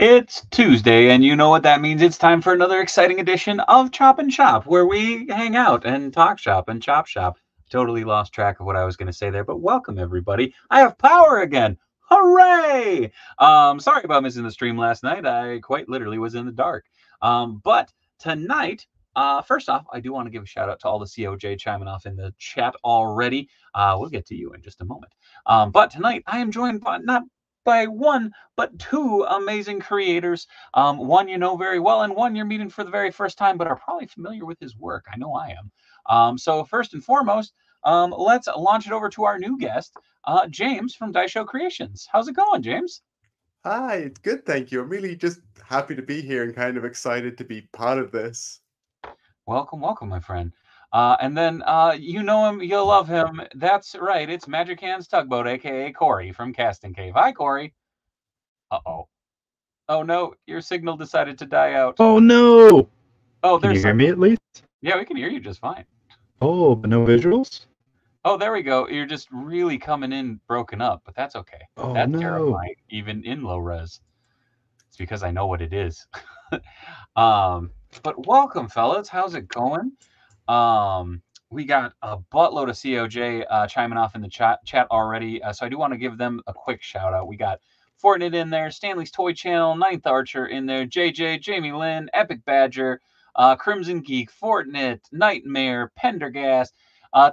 It's Tuesday, and you know what that means. It's time for another exciting edition of Chop and Shop, where we hang out and talk shop and chop shop. Totally lost track of what I was going to say there, but welcome everybody. I have power again. Hooray! Sorry about missing the stream last night. I quite literally was in the dark. But tonight, first off, I do want to give a shout out to all the COJ chiming off in the chat already. We'll get to you in just a moment. But tonight, I am joined by not by one, but two amazing creators. One you know very well, and one you're meeting for the very first time, but are probably familiar with his work. I know I am. So first and foremost, let's launch it over to our new guest, James from Daisho Creations. How's it going, James? Hi, it's good, thank you. I'm really just happy to be here and kind of excited to be part of this. Welcome, welcome, my friend. And then you know him, you'll love him. That's right, it's Magic Hands Tugboat, aka Corey from Casting Cave. Hi, Corey. Uh-oh. Oh no, your signal decided to die out. Oh no! Oh, Can you there's hear me at least? Yeah, we can hear you just fine. Oh, but no visuals? Oh, there we go. You're just really coming in broken up, but that's okay. Oh That's no! terrifying, even in low res. It's because I know what it is. But welcome, fellas. How's it going? We got a buttload of COJ chiming off in the chat already, so I do want to give them a quick shout out. We got Fortnite in there, Stanley's Toy Channel, Ninth Archer in there, JJ, Jamie Lynn, Epic Badger, Crimson Geek, Fortnite, Nightmare, Pendergast,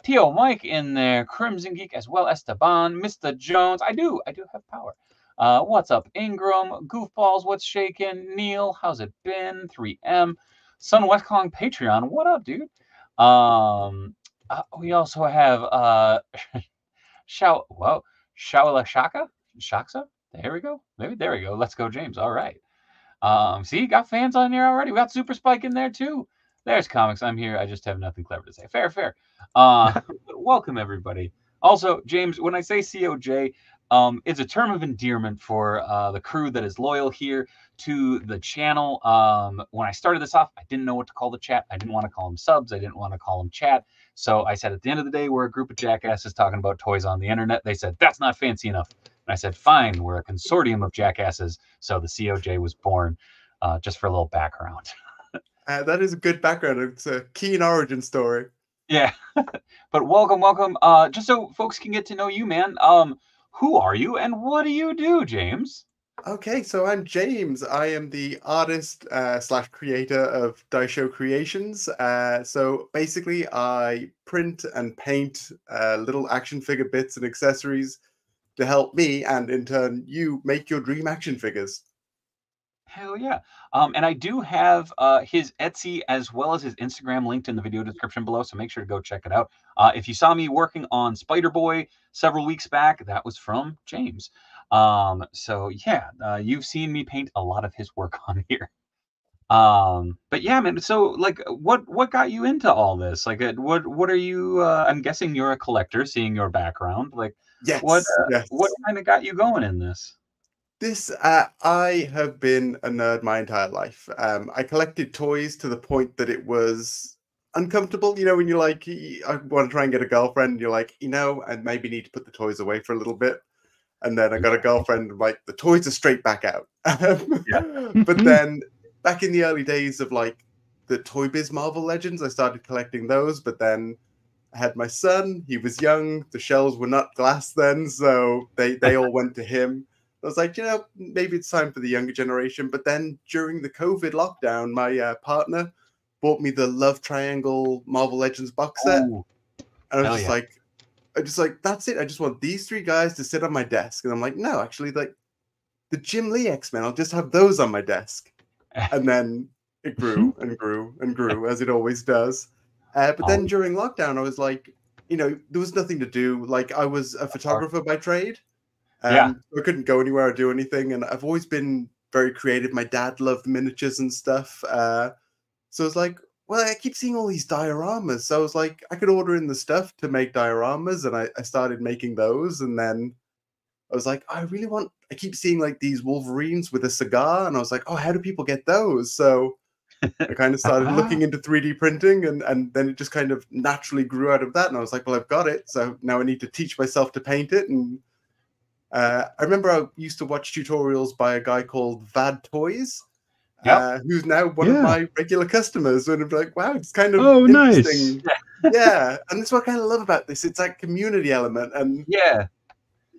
Theo Mike in there, Crimson Geek as well, Esteban, Mr. Jones. I do have power. What's up, Ingram, Goofballs, what's shaking, Neil, how's it been, 3M, Sun West Kong Patreon, what up, dude? We also have Shawala Shaksa. There we go. Maybe there we go. Let's go, James. All right. See, got fans on here already. We got Super Spike in there too. There's comics. I'm here. I just have nothing clever to say. Fair. Welcome everybody. Also, James, when I say COJ, it's a term of endearment for the crew that is loyal here to the channel. When I started this off, I didn't know what to call the chat. I didn't want to call them subs. I didn't want to call them chat. So I said, at the end of the day, we're a group of jackasses talking about toys on the internet. They said, that's not fancy enough. And I said, fine, we're a consortium of jackasses. So the COJ was born, just for a little background. That is a good background. It's a keen origin story. Yeah. But welcome. Just so folks can get to know you, man. Who are you and what do you do, James? Okay, so I'm James. I am the artist slash creator of Daisho Creations. So basically, I print and paint little action figure bits and accessories to help me, and in turn, you make your dream action figures. Hell yeah. And I do have his Etsy as well as his Instagram linked in the video description below, so make sure to go check it out. If you saw me working on Spider-Boy several weeks back, that was from James. So yeah, you've seen me paint a lot of his work on here. But yeah, man, so like what got you into all this? Like what are you I'm guessing you're a collector, seeing your background. Like Yes. what kind of got you going in this? I have been a nerd my entire life. I collected toys to the point that it was uncomfortable. You know, when you're like, I want to try and get a girlfriend, and you're like, I maybe need to put the toys away for a little bit. And then I got a girlfriend, like, the toys are straight back out. But then back in the early days of like the Toy Biz Marvel Legends, I started collecting those. But then I had my son, he was young, the shells were not glass then, so they all went to him. I was like, maybe it's time for the younger generation. But then during the COVID lockdown, my partner bought me the Love Triangle Marvel Legends box set. Ooh, and I was just like, that's it. I just want these three guys to sit on my desk. And I'm like, no, actually, like the Jim Lee X-Men, I'll just have those on my desk. And then it grew and grew and grew, as it always does. But then during lockdown, I was like, there was nothing to do. Like, I was a photographer by trade. I couldn't go anywhere or do anything, and I've always been very creative. My dad loved miniatures and stuff, so I was like, well, I keep seeing all these dioramas, so I was like, I could order in the stuff to make dioramas, and I started making those, and then I was like, I keep seeing like these Wolverines with a cigar, and I was like, oh, how do people get those? So I kind of started looking into 3D printing, and then it just kind of naturally grew out of that, and I was like, well, I've got it, so now I need to teach myself to paint it, and I remember I used to watch tutorials by a guy called Vad Toys, who's now one of my regular customers. And I'm like, wow, it's kind of interesting. Nice. Yeah, and that's what I kind of love about this. It's that community element, and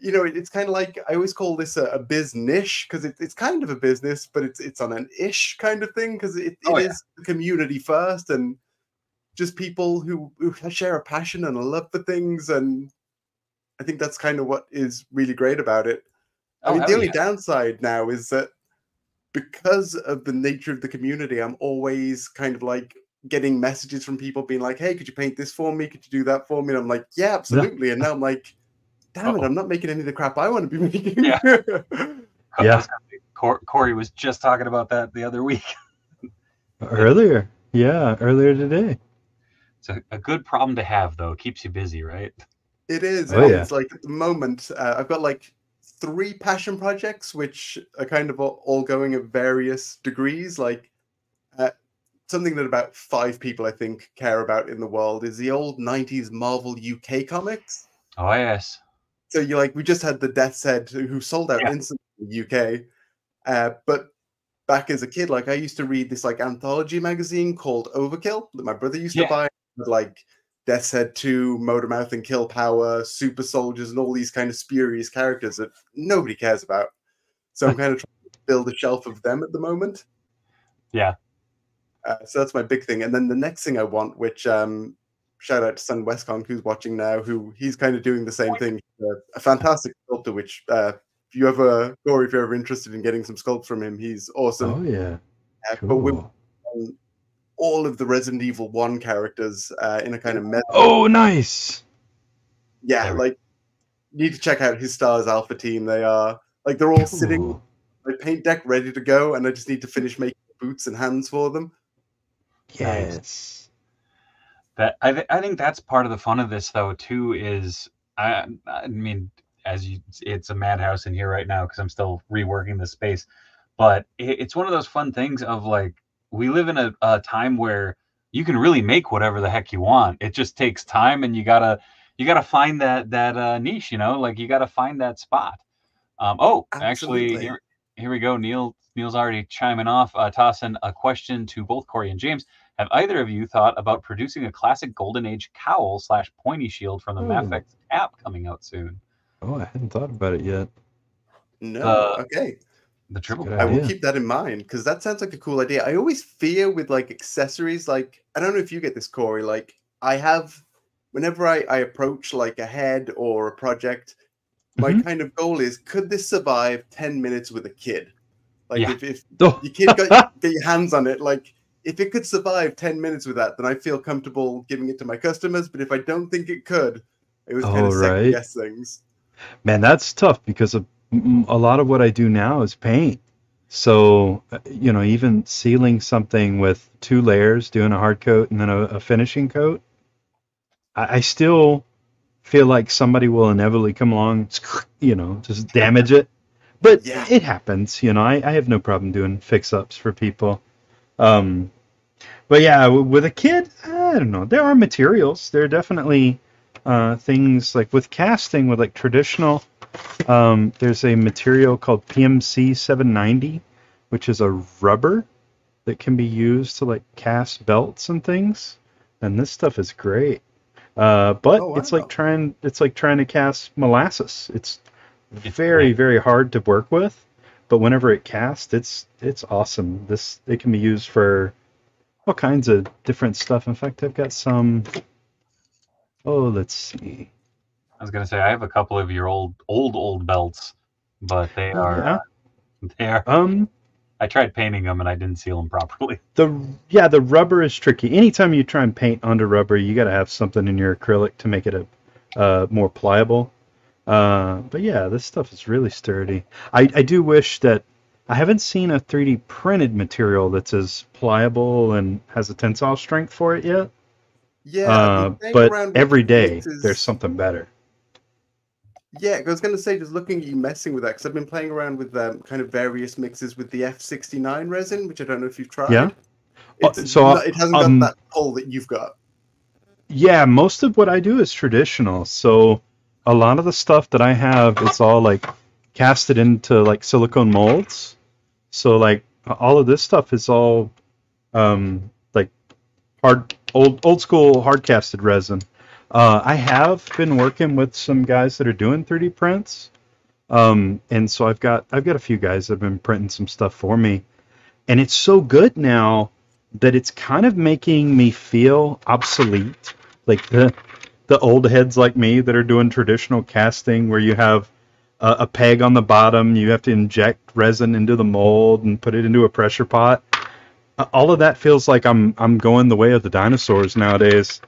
you know, it's kind of like, I always call this a biz niche, because it's kind of a business, but it's on an ish kind of thing, because it is the community first, and just people who share a passion and a love for things, and I think that's kind of what is really great about it. I mean, the only downside now is that because of the nature of the community, I'm always kind of like getting messages from people being like, hey, could you paint this for me? Could you do that for me? And I'm like, yeah, absolutely. And now I'm like, damn it, I'm not making any of the crap I want to be making. Yeah. Corey was just talking about that the other week. Earlier today. It's a good problem to have, though. It keeps you busy, right? It is. It's like at the moment, I've got like 3 passion projects, which are kind of all going at various degrees. Like something that about 5 people, I think, care about in the world is the old 90s Marvel UK comics. Oh, yes. So we just had the Death's Head, who sold out instantly in the UK. But back as a kid, like I used to read this like anthology magazine called Overkill that my brother used to buy, with like Death's Head 2, Motormouth and Kill Power, Super Soldiers, and all these kind of spurious characters that nobody cares about. So I'm kind of trying to build a shelf of them at the moment. Yeah. So that's my big thing. And then the next thing I want, which shout out to Sun Westcon, who's watching now, he's kind of doing the same thing. A fantastic sculptor, which if you're ever interested in getting some sculpts from him, he's awesome. Oh, yeah. Cool. But we're all of the Resident Evil 1 characters in a kind of meta. Oh, nice. Yeah, like you need to check out his Stars Alpha team. They are like they're all sitting my paint deck ready to go, and I just need to finish making boots and hands for them. Yes. That I think that's part of the fun of this, though, too, is I mean, it's a madhouse in here right now because I'm still reworking the space, but it's one of those fun things of like, we live in a time where you can really make whatever the heck you want. It just takes time, and you gotta find that niche, you know, like you gotta find that spot. Actually, here we go. Neil's already chiming off, tossing a question to both Corey and James. Have either of you thought about producing a classic Golden Age cowl / pointy shield from the Mafex app coming out soon? Oh, I hadn't thought about it yet. No. Okay. The triple. I will keep that in mind, because that sounds like a cool idea. I always fear with like accessories, like I don't know if you get this, Corey. Like I have, whenever I approach like a head or a project, my kind of goal is, could this survive 10 minutes with a kid? Like if your kid get your hands on it, like if it could survive 10 minutes with that, then I feel comfortable giving it to my customers. But if I don't think it could, it was kind of second guess things. Man, that's tough, because a lot of what I do now is paint. So, you know, even sealing something with 2 layers, doing a hard coat and then a finishing coat, I still feel like somebody will inevitably come along, you know, just damage it. But it happens, you know. I have no problem doing fix-ups for people. But yeah, with a kid, I don't know. There are materials. There are definitely things like with casting, with like traditional. There's a material called PMC 790, which is a rubber that can be used to like cast belts and things. And this stuff is great. But it's like trying to cast molasses. It's very, very hard to work with, but whenever it casts, it's awesome. It can be used for all kinds of different stuff. In fact, I've got some. Oh, let's see. I was gonna say I have a couple of your old belts, but they are. I tried painting them and I didn't seal them properly. The rubber is tricky. Anytime you try and paint onto rubber, you got to have something in your acrylic to make it more pliable. But yeah, this stuff is really sturdy. I do wish that I haven't seen a 3D printed material that's as pliable and has a tensile strength for it yet. Yeah, but every day there's something better. Yeah, I was going to say, just looking at you messing with that, because I've been playing around with kind of various mixes with the F69 resin, which I don't know if you've tried. Yeah. It hasn't got that pull that you've got. Yeah, most of what I do is traditional. So a lot of the stuff that I have, it's all like cast it into like silicone molds. So like all of this stuff is all like old school hard casted resin. I have been working with some guys that are doing 3D prints. And so I've got a few guys that have been printing some stuff for me. And it's so good now that it's kind of making me feel obsolete. Like the old heads like me that are doing traditional casting where you have a peg on the bottom, you have to inject resin into the mold and put it into a pressure pot. All of that feels like I'm going the way of the dinosaurs nowadays,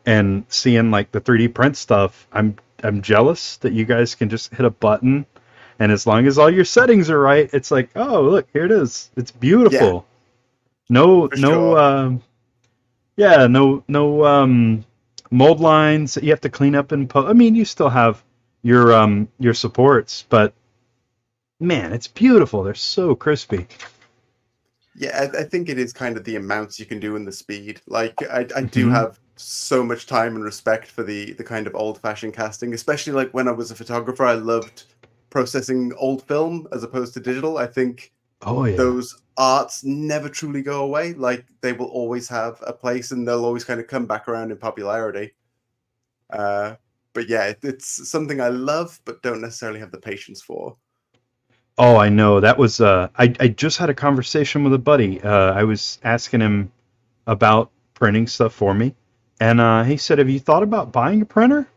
and seeing like the 3D print stuff. I'm jealous that you guys can just hit a button, and as long as all your settings are right, it's like, oh look, here it is. It's beautiful. No, no mold lines that you have to clean up and I mean, you still have your supports, but man, it's beautiful. They're so crispy. Yeah, I think it is kind of the amounts you can do and the speed. Like, I do have so much time and respect for the kind of old-fashioned casting, especially like when I was a photographer. I loved processing old film as opposed to digital. I think those arts never truly go away. Like, they will always have a place, and they'll always kind of come back around in popularity. But yeah, it's something I love, but don't necessarily have the patience for. Oh, I know. That was I just had a conversation with a buddy. I was asking him about printing stuff for me, and he said, "Have you thought about buying a printer?"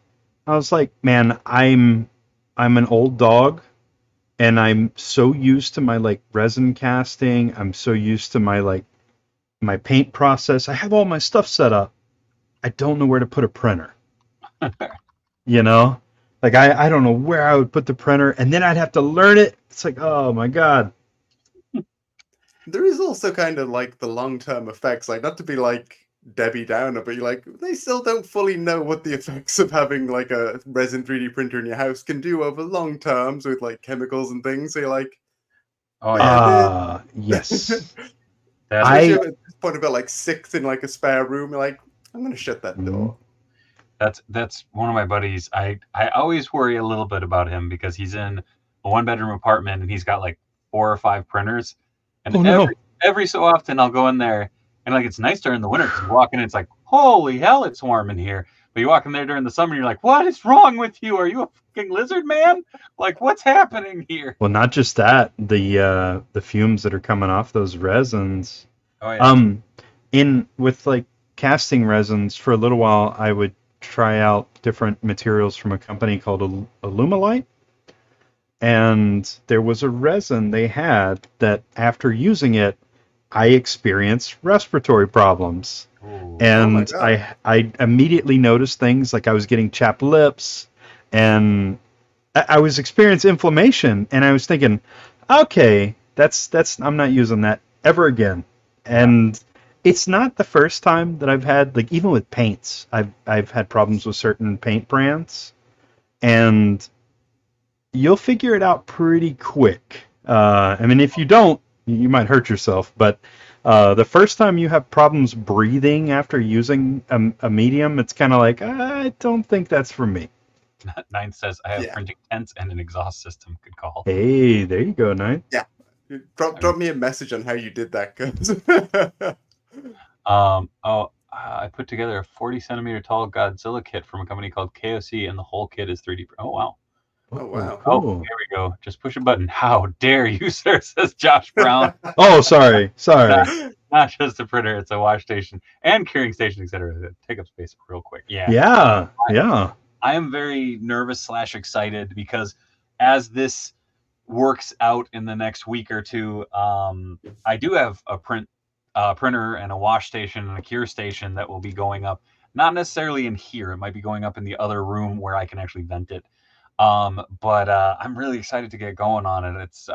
I was like, "Man, I'm an old dog, and I'm so used to my like resin casting. I'm so used to my paint process. I have all my stuff set up. I don't know where to put a printer." You know? Like, I don't know where I would put the printer, and then I'd have to learn it. It's like, oh my God. There is also kind of like the long-term effects, like not to be like Debbie Downer, but you're like, they still don't fully know what the effects of having like a resin 3D printer in your house can do over long terms with like chemicals and things. So you're like, oh yeah, yes. Especially at this point about like 6 in like a spare room, you're like, I'm gonna shut that door. That's one of my buddies. I always worry a little bit about him because he's in a 1-bedroom apartment and he's got like 4 or 5 printers, and every so often I'll go in there and like it's nice during the winter because you walk in and it's like, holy hell, it's warm in here. But you walk in there during the summer and you're like, what is wrong with you? Are you a fucking lizard man? Like, what's happening here? Well, not just that, the fumes that are coming off those resins. Oh yeah. With like casting resins, for a little while I would try out different materials from a company called Alumilite, and there was a resin they had that after using it I experienced respiratory problems. Ooh. And I immediately noticed things like I was getting chapped lips, and I was experiencing inflammation, and I was thinking, okay, that's I'm not using that ever again. And it's not the first time that I've had, like, even with paints, I've had problems with certain paint brands, and you'll figure it out pretty quick. I mean, if you don't, you might hurt yourself, but the first time you have problems breathing after using a medium, it's kind of like, I don't think that's for me. Nine says, I have printing tents and an exhaust system. Good call. Hey, there you go, Nine. Yeah. Drop me a message on how you did that, guys. I put together a 40-centimeter tall Godzilla kit from a company called KOC, and the whole kit is 3D. Oh, wow. Oh, wow. Cool. Oh, here we go. Just push a button. How dare you, sir, says Josh Brown. Oh, sorry. Not just a printer, it's a wash station and curing station, etc. Take up space real quick. Yeah. I am very nervous / excited because as this works out in the next week or two, I do have a printer and a wash station and a cure station that will be going up. Not necessarily in here. It might be going up in the other room where I can actually vent it. But I'm really excited to get going on it. It's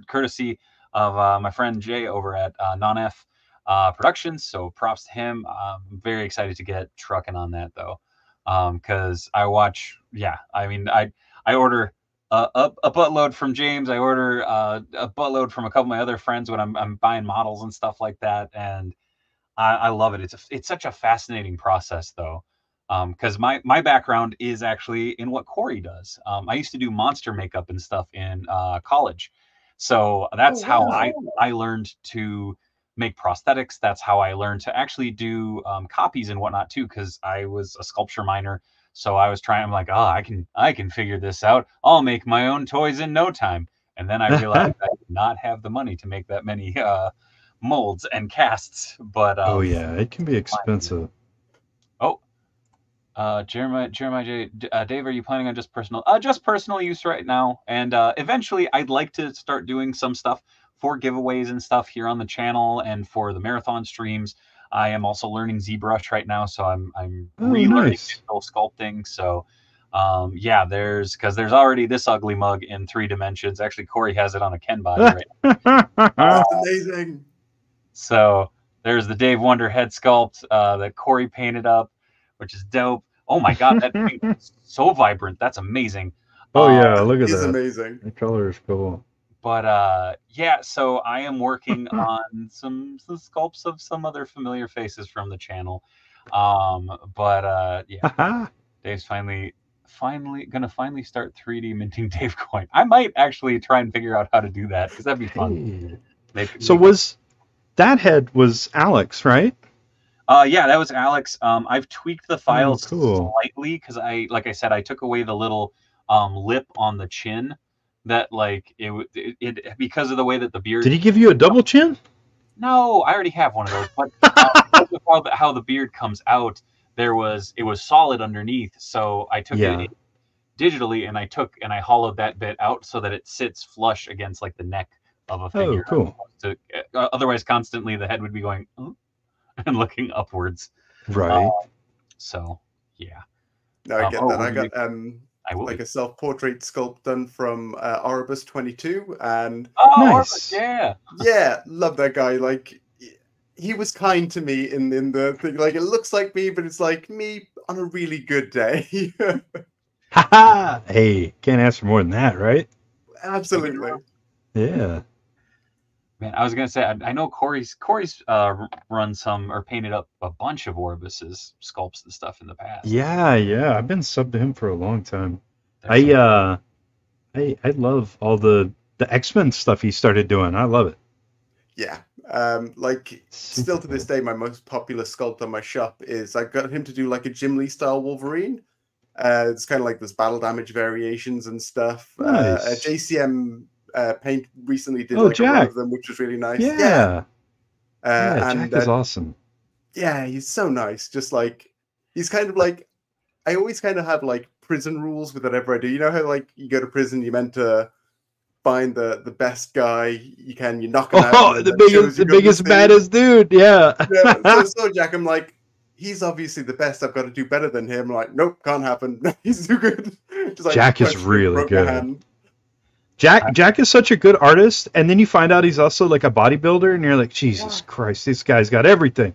courtesy of my friend Jay over at Non-F Productions. So props to him. I'm very excited to get trucking on that though. Because I order a buttload from James. I order a buttload from a couple of my other friends when I'm buying models and stuff like that. And I love it. It's such a fascinating process though. Because my background is actually in what Corey does. I used to do monster makeup and stuff in college, so that's how I learned to make prosthetics. That's how I learned to actually do copies and whatnot too, because I was a sculpture minor. So I was trying. I'm like, oh, I can figure this out. I'll make my own toys in no time. And then I realized I did not have the money to make that many molds and casts. But Oh yeah, it can be expensive. Oh, Jeremiah J. Dave, are you planning on just personal use right now? And eventually, I'd like to start doing some stuff for giveaways and stuff here on the channel and for the marathon streams. I am also learning ZBrush right now, so I'm relearning digital sculpting. So, yeah, there's already this ugly mug in 3 dimensions. Actually, Corey has it on a Ken body right now. That's amazing. So there's the Dave Wonder head sculpt that Corey painted up, which is dope. Oh my God, that thing is so vibrant. That's amazing. Oh yeah, look at that. It's amazing. The color is cool. But yeah, so I am working on some sculpts of some other familiar faces from the channel. Yeah, Dave's finally gonna start 3D minting Dave coin. I might actually try and figure out how to do that because that'd be fun. So that head was Alex, right? Yeah, that was Alex. I've tweaked the files slightly because like I said, I took away the little lip on the chin that like it because of the way that the beard. Did he give you a double chin? No, I already have one of those. But because of how the beard comes out, it was solid underneath. So I took it digitally and I hollowed that bit out so that it sits flush against like the neck of a figure. Oh, cool. Otherwise, constantly the head would be going and looking upwards. Right. So yeah. No, I get that. I got like a self-portrait sculpt done from Oribus 22, and nice. Yeah, love that guy. Like he was kind to me in the thing. Like it looks like me, but it's like me on a really good day. Hey, can't ask for more than that, right? Absolutely. Yeah. Man, I was gonna say I know Corey's run some or painted up a bunch of Oribus's sculpts and stuff in the past. Yeah. I've been subbed to him for a long time. I love all the X-Men stuff he started doing. I love it. Yeah. Like still to this day, my most popular sculpt on my shop is I got him to do like a Jim Lee style Wolverine. It's kind of like this battle damage variations and stuff. Nice. JCM Paint recently did like one of them, which was really nice. Yeah. And Jack is awesome. Yeah, he's so nice. Just like he's kind of like I always kind of have like prison rules with whatever I do. You know how like you go to prison, you're meant to find the best guy you can, you knock him out. Oh, the biggest, baddest dude. Yeah. So Jack, I'm like, he's obviously the best. I've got to do better than him. I'm like, nope, can't happen. He's too good. Just like, Jack is really good. Jack is such a good artist, and then you find out he's also like a bodybuilder, and you're like, Jesus Christ, this guy's got everything.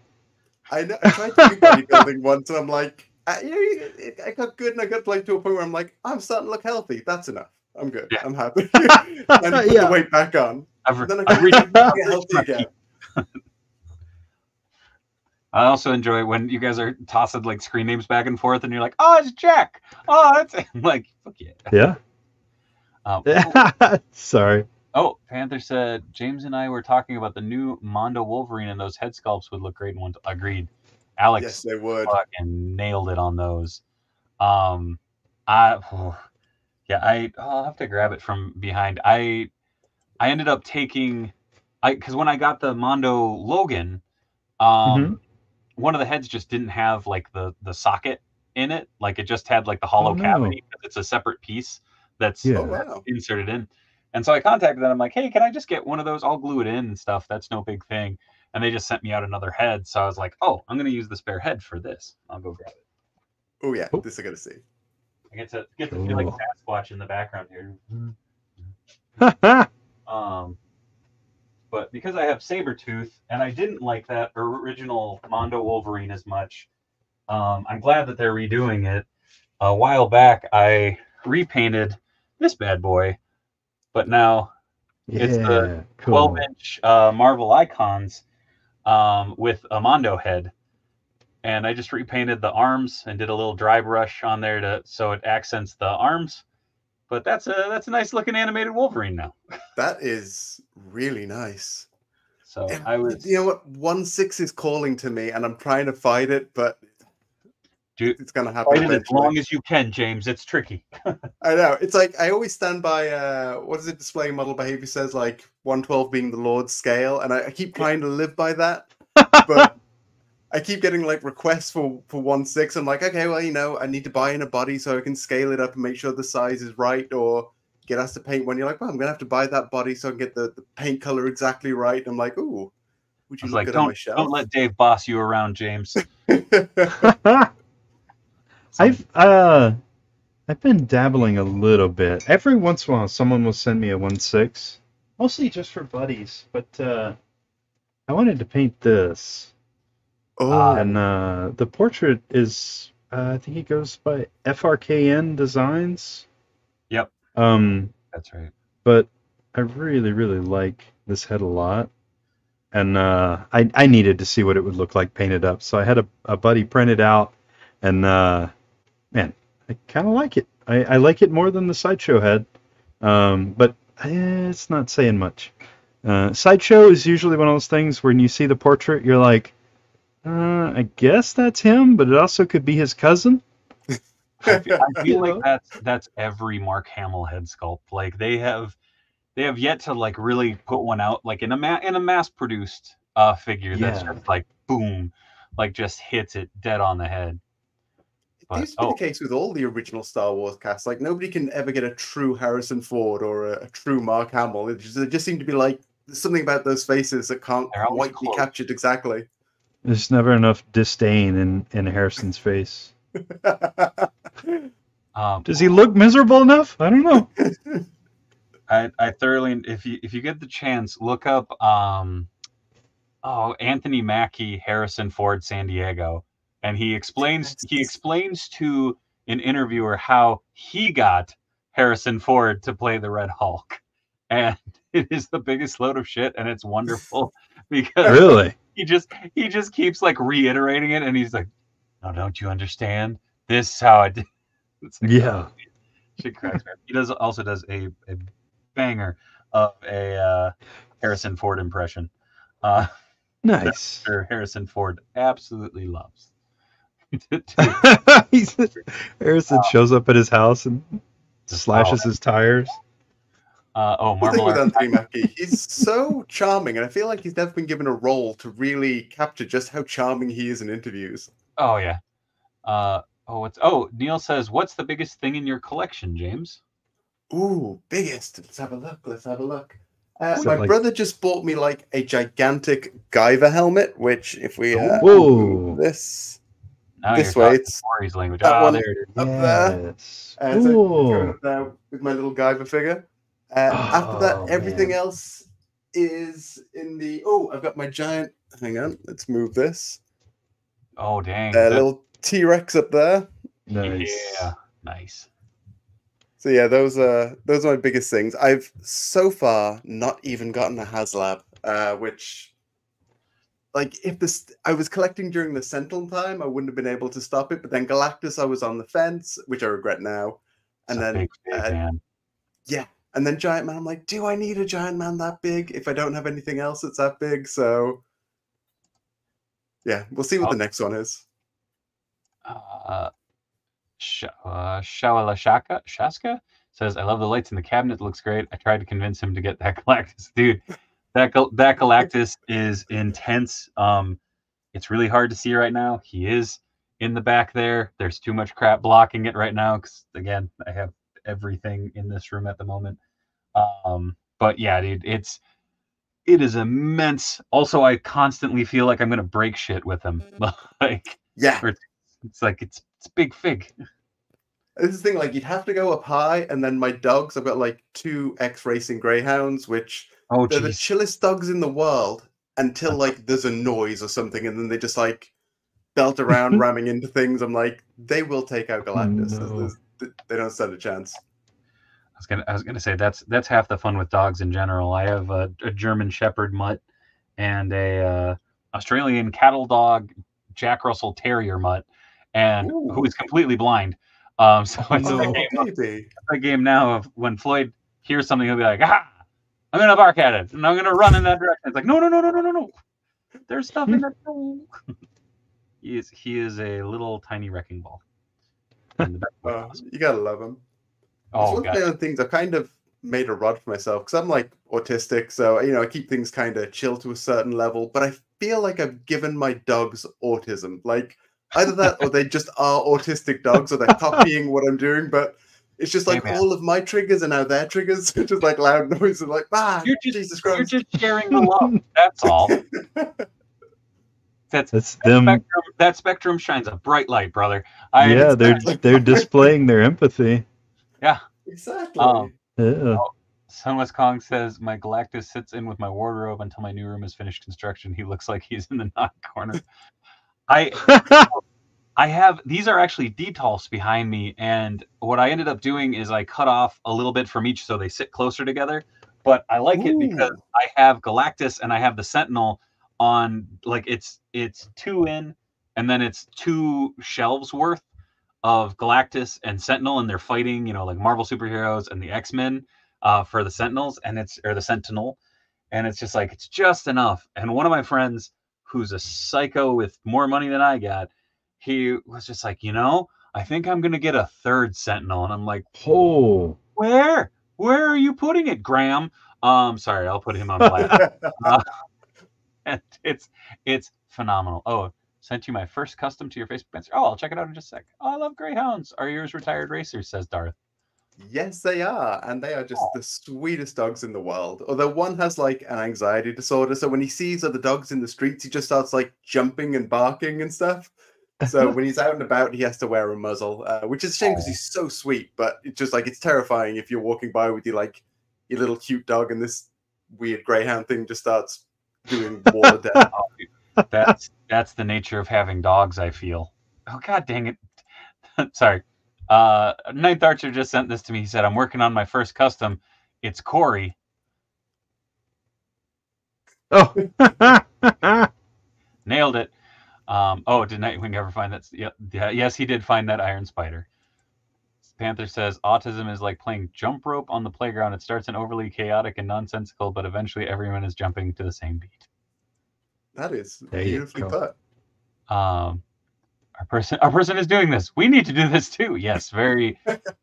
I know. I tried to do bodybuilding once, and I'm like, I got good, and I got like to a point where I'm like, I'm starting to look healthy. That's enough. I'm good. Yeah. I'm happy. And put the weight back on. Then I can get healthy again. I also enjoy when you guys are tossing like screen names back and forth, and you're like, "Oh, it's Jack." Oh, that's I'm like, fuck yeah. Yeah. Sorry. Oh, Panther said James and I were talking about the new Mondo Wolverine, and those head sculpts would look great in one. Agreed. Alex, yes, they would. Fucking nailed it on those. I'll have to grab it from behind. I ended up taking, because when I got the Mondo Logan, one of the heads just didn't have like the socket in it. Like it just had like the hollow cavity. It's a separate piece that's inserted in. And so I contacted them. I'm like, hey, can I just get one of those? I'll glue it in and stuff. That's no big thing. And they just sent me out another head. So I was like, oh, I'm going to use the spare head for this. I'll go grab it. Oh, yeah. This I got to see. I get to feel like Sasquatch in the background here. But because I have Sabretooth, and I didn't like that original Mondo Wolverine as much, I'm glad that they're redoing it. A while back, I repainted this bad boy, but now it's the 12-inch Marvel Icons with a Mondo head. and I just repainted the arms and did a little dry brush on there so it accents the arms. But that's a nice looking animated Wolverine now. That is really nice. So Yeah, I was, you know what, 1/6 is calling to me, and I'm trying to fight it, but it's gonna happen fight it as eventually. long as you can, James. It's tricky. I know. It's like I always stand by what is it? Displaying model behavior says like 112 being the Lord's scale, and I keep trying to live by that, but I keep getting like requests for 1/6. I'm like, okay, well, you know, I need to buy in a body so I can scale it up and make sure the size is right, or get asked to paint one. You're like, well, I'm gonna have to buy that body so I can get the paint color exactly right. I'm like, ooh, would you look good on my shelf? Don't let Dave boss you around, James. I've been dabbling a little bit. Every once in a while, someone will send me a 1/6, mostly just for buddies. But I wanted to paint this. Oh, And the portrait is, I think he goes by FRKN Designs. Yep. That's right. But I really, really like this head a lot. And I needed to see what it would look like painted up. So I had a buddy print it out. And, man, I kind of like it. I like it more than the Sideshow head. But it's not saying much. Sideshow is usually one of those things when you see the portrait, you're like, I guess that's him, but it also could be his cousin. I feel like that's every Mark Hamill head sculpt. Like they have yet to like really put one out like in a mass produced figure that's just like boom, like just hits it dead on the head. It used to be the case with all the original Star Wars cast. Like nobody can ever get a true Harrison Ford or a true Mark Hamill. It just seemed to be like there's something about those faces that can't quite be captured exactly. There's never enough disdain in Harrison's face. Does he look miserable enough? I don't know. I thoroughly, if you get the chance, look up Anthony Mackie, Harrison Ford, San Diego, and he explains to an interviewer how he got Harrison Ford to play the Red Hulk, and it is the biggest load of shit, and it's wonderful because really he just keeps like reiterating it, and he's like, "No, don't you understand? This is how I did." It's like, yeah, shit cracks me. He also does a banger of a Harrison Ford impression. Nice. Sure, Harrison Ford absolutely loves. Harrison shows up at his house and slashes his tires. Marvel with Anthony Mackie, he's so charming, and I feel like he's never been given a role to really capture just how charming he is in interviews. Oh yeah. Neil says, "What's the biggest thing in your collection, James?" Ooh, biggest. Let's have a look. My brother just bought me like a gigantic Guyver helmet, which if we move this way, it's Corey's language. That one there it is. up there. So going up there with my little Guyver figure. After that, everything else is in the. Oh, I've got my giant. Hang on, let's move this. Oh dang! Little T-Rex up there. Nice. Yeah, nice. So yeah, those are my biggest things. I've so far not even gotten a HasLab, which, like, I was collecting during the Sentinel time, I wouldn't have been able to stop it. But then Galactus, I was on the fence, which I regret now. And then big man. Yeah, and then Giant Man. I'm like, do I need a Giant Man that big if I don't have anything else that's that big? So yeah, we'll see what the next one is. Shaska says, "I love the lights in the cabinet. It looks great. I tried to convince him to get that Galactus, dude. That Galactus is intense. It's really hard to see right now. He is in the back there. There's too much crap blocking it right now because again, I have everything in this room at the moment. But yeah, dude, it is immense. Also, I constantly feel like I'm gonna break shit with him. Like it's like it's big fig." This is the thing, like, you'd have to go up high, and then my dogs, I've got like 2 X-Racing Greyhounds, which they're the chillest dogs in the world until like there's a noise or something, and then they just like belt around ramming into things. I'm like, they will take out Galactus. No. They don't stand a chance. I was gonna say that's half the fun with dogs in general. I have a German Shepherd mutt and a Australian cattle dog Jack Russell Terrier mutt, and who Ooh. is completely blind. So it's Oh, a baby. game now of when Floyd hears something, he'll be like, "Ah, I'm gonna bark at it, and I'm gonna run in that direction." It's like, no, no, no, no, no, no, no. There's stuff in that. He is a little tiny wrecking ball. In the best way possible. You gotta love him. It's Oh, one of God. the other things I've kind of made a rod for myself because I'm like autistic, so I keep things kind of chill to a certain level. But I feel like I've given my dogs autism. Like either that, or they just are autistic dogs, or they're copying what I'm doing. But it's just like Hey, man. all of my triggers are now their triggers. It's just like loud noises, like Jesus Christ. You're just sharing the love. That's all. That's them. That spectrum shines a bright light, brother. Yeah, they're displaying their empathy. Yeah. Exactly. Yeah. Sunless Kong says, my Galactus sits in with my wardrobe until my new room is finished construction. He looks like he's in the knock corner. I have, these are actually detolfs behind me, and what I ended up doing is I cut off a little bit from each so they sit closer together, but I like it because I have Galactus and I have the Sentinel on, like, it's 2 in, and then it's 2 shelves worth of Galactus and Sentinel, and they're fighting, like Marvel superheroes and the X-Men for the Sentinels, or the Sentinel, and it's just like, it's just enough. And one of my friends, who's a psycho with more money than I got, he was just like, I think I'm gonna get a 3rd Sentinel, and I'm like, oh, where are you putting it, Graham? Sorry, I'll put him on blast. And it's phenomenal. Oh, sent you my first custom to your Facebook answer. Oh, I'll check it out in just a sec. Oh, I love greyhounds. Are yours retired racers? Says Darth. Yes, they are, and they are just the sweetest dogs in the world. Although one has like an anxiety disorder, so when he sees other dogs in the streets, he just starts like jumping and barking and stuff. So when he's out and about, he has to wear a muzzle, which is a shame because he's so sweet. But it's just like, it's terrifying if you're walking by with your little cute dog, and this weird greyhound thing just starts doing wall of death. That's the nature of having dogs, I feel. Oh, God dang it. Sorry. Ninth Archer just sent this to me. He said, I'm working on my first custom. It's Corey. Oh. Nailed it. Did Nightwing ever find that? Yeah, yes, he did find that Iron Spider. Panther says, autism is like playing jump rope on the playground. It starts in overly chaotic and nonsensical, but eventually everyone is jumping to the same beat. That is beautifully put. Our person is doing this. We need to do this too. Yes, very,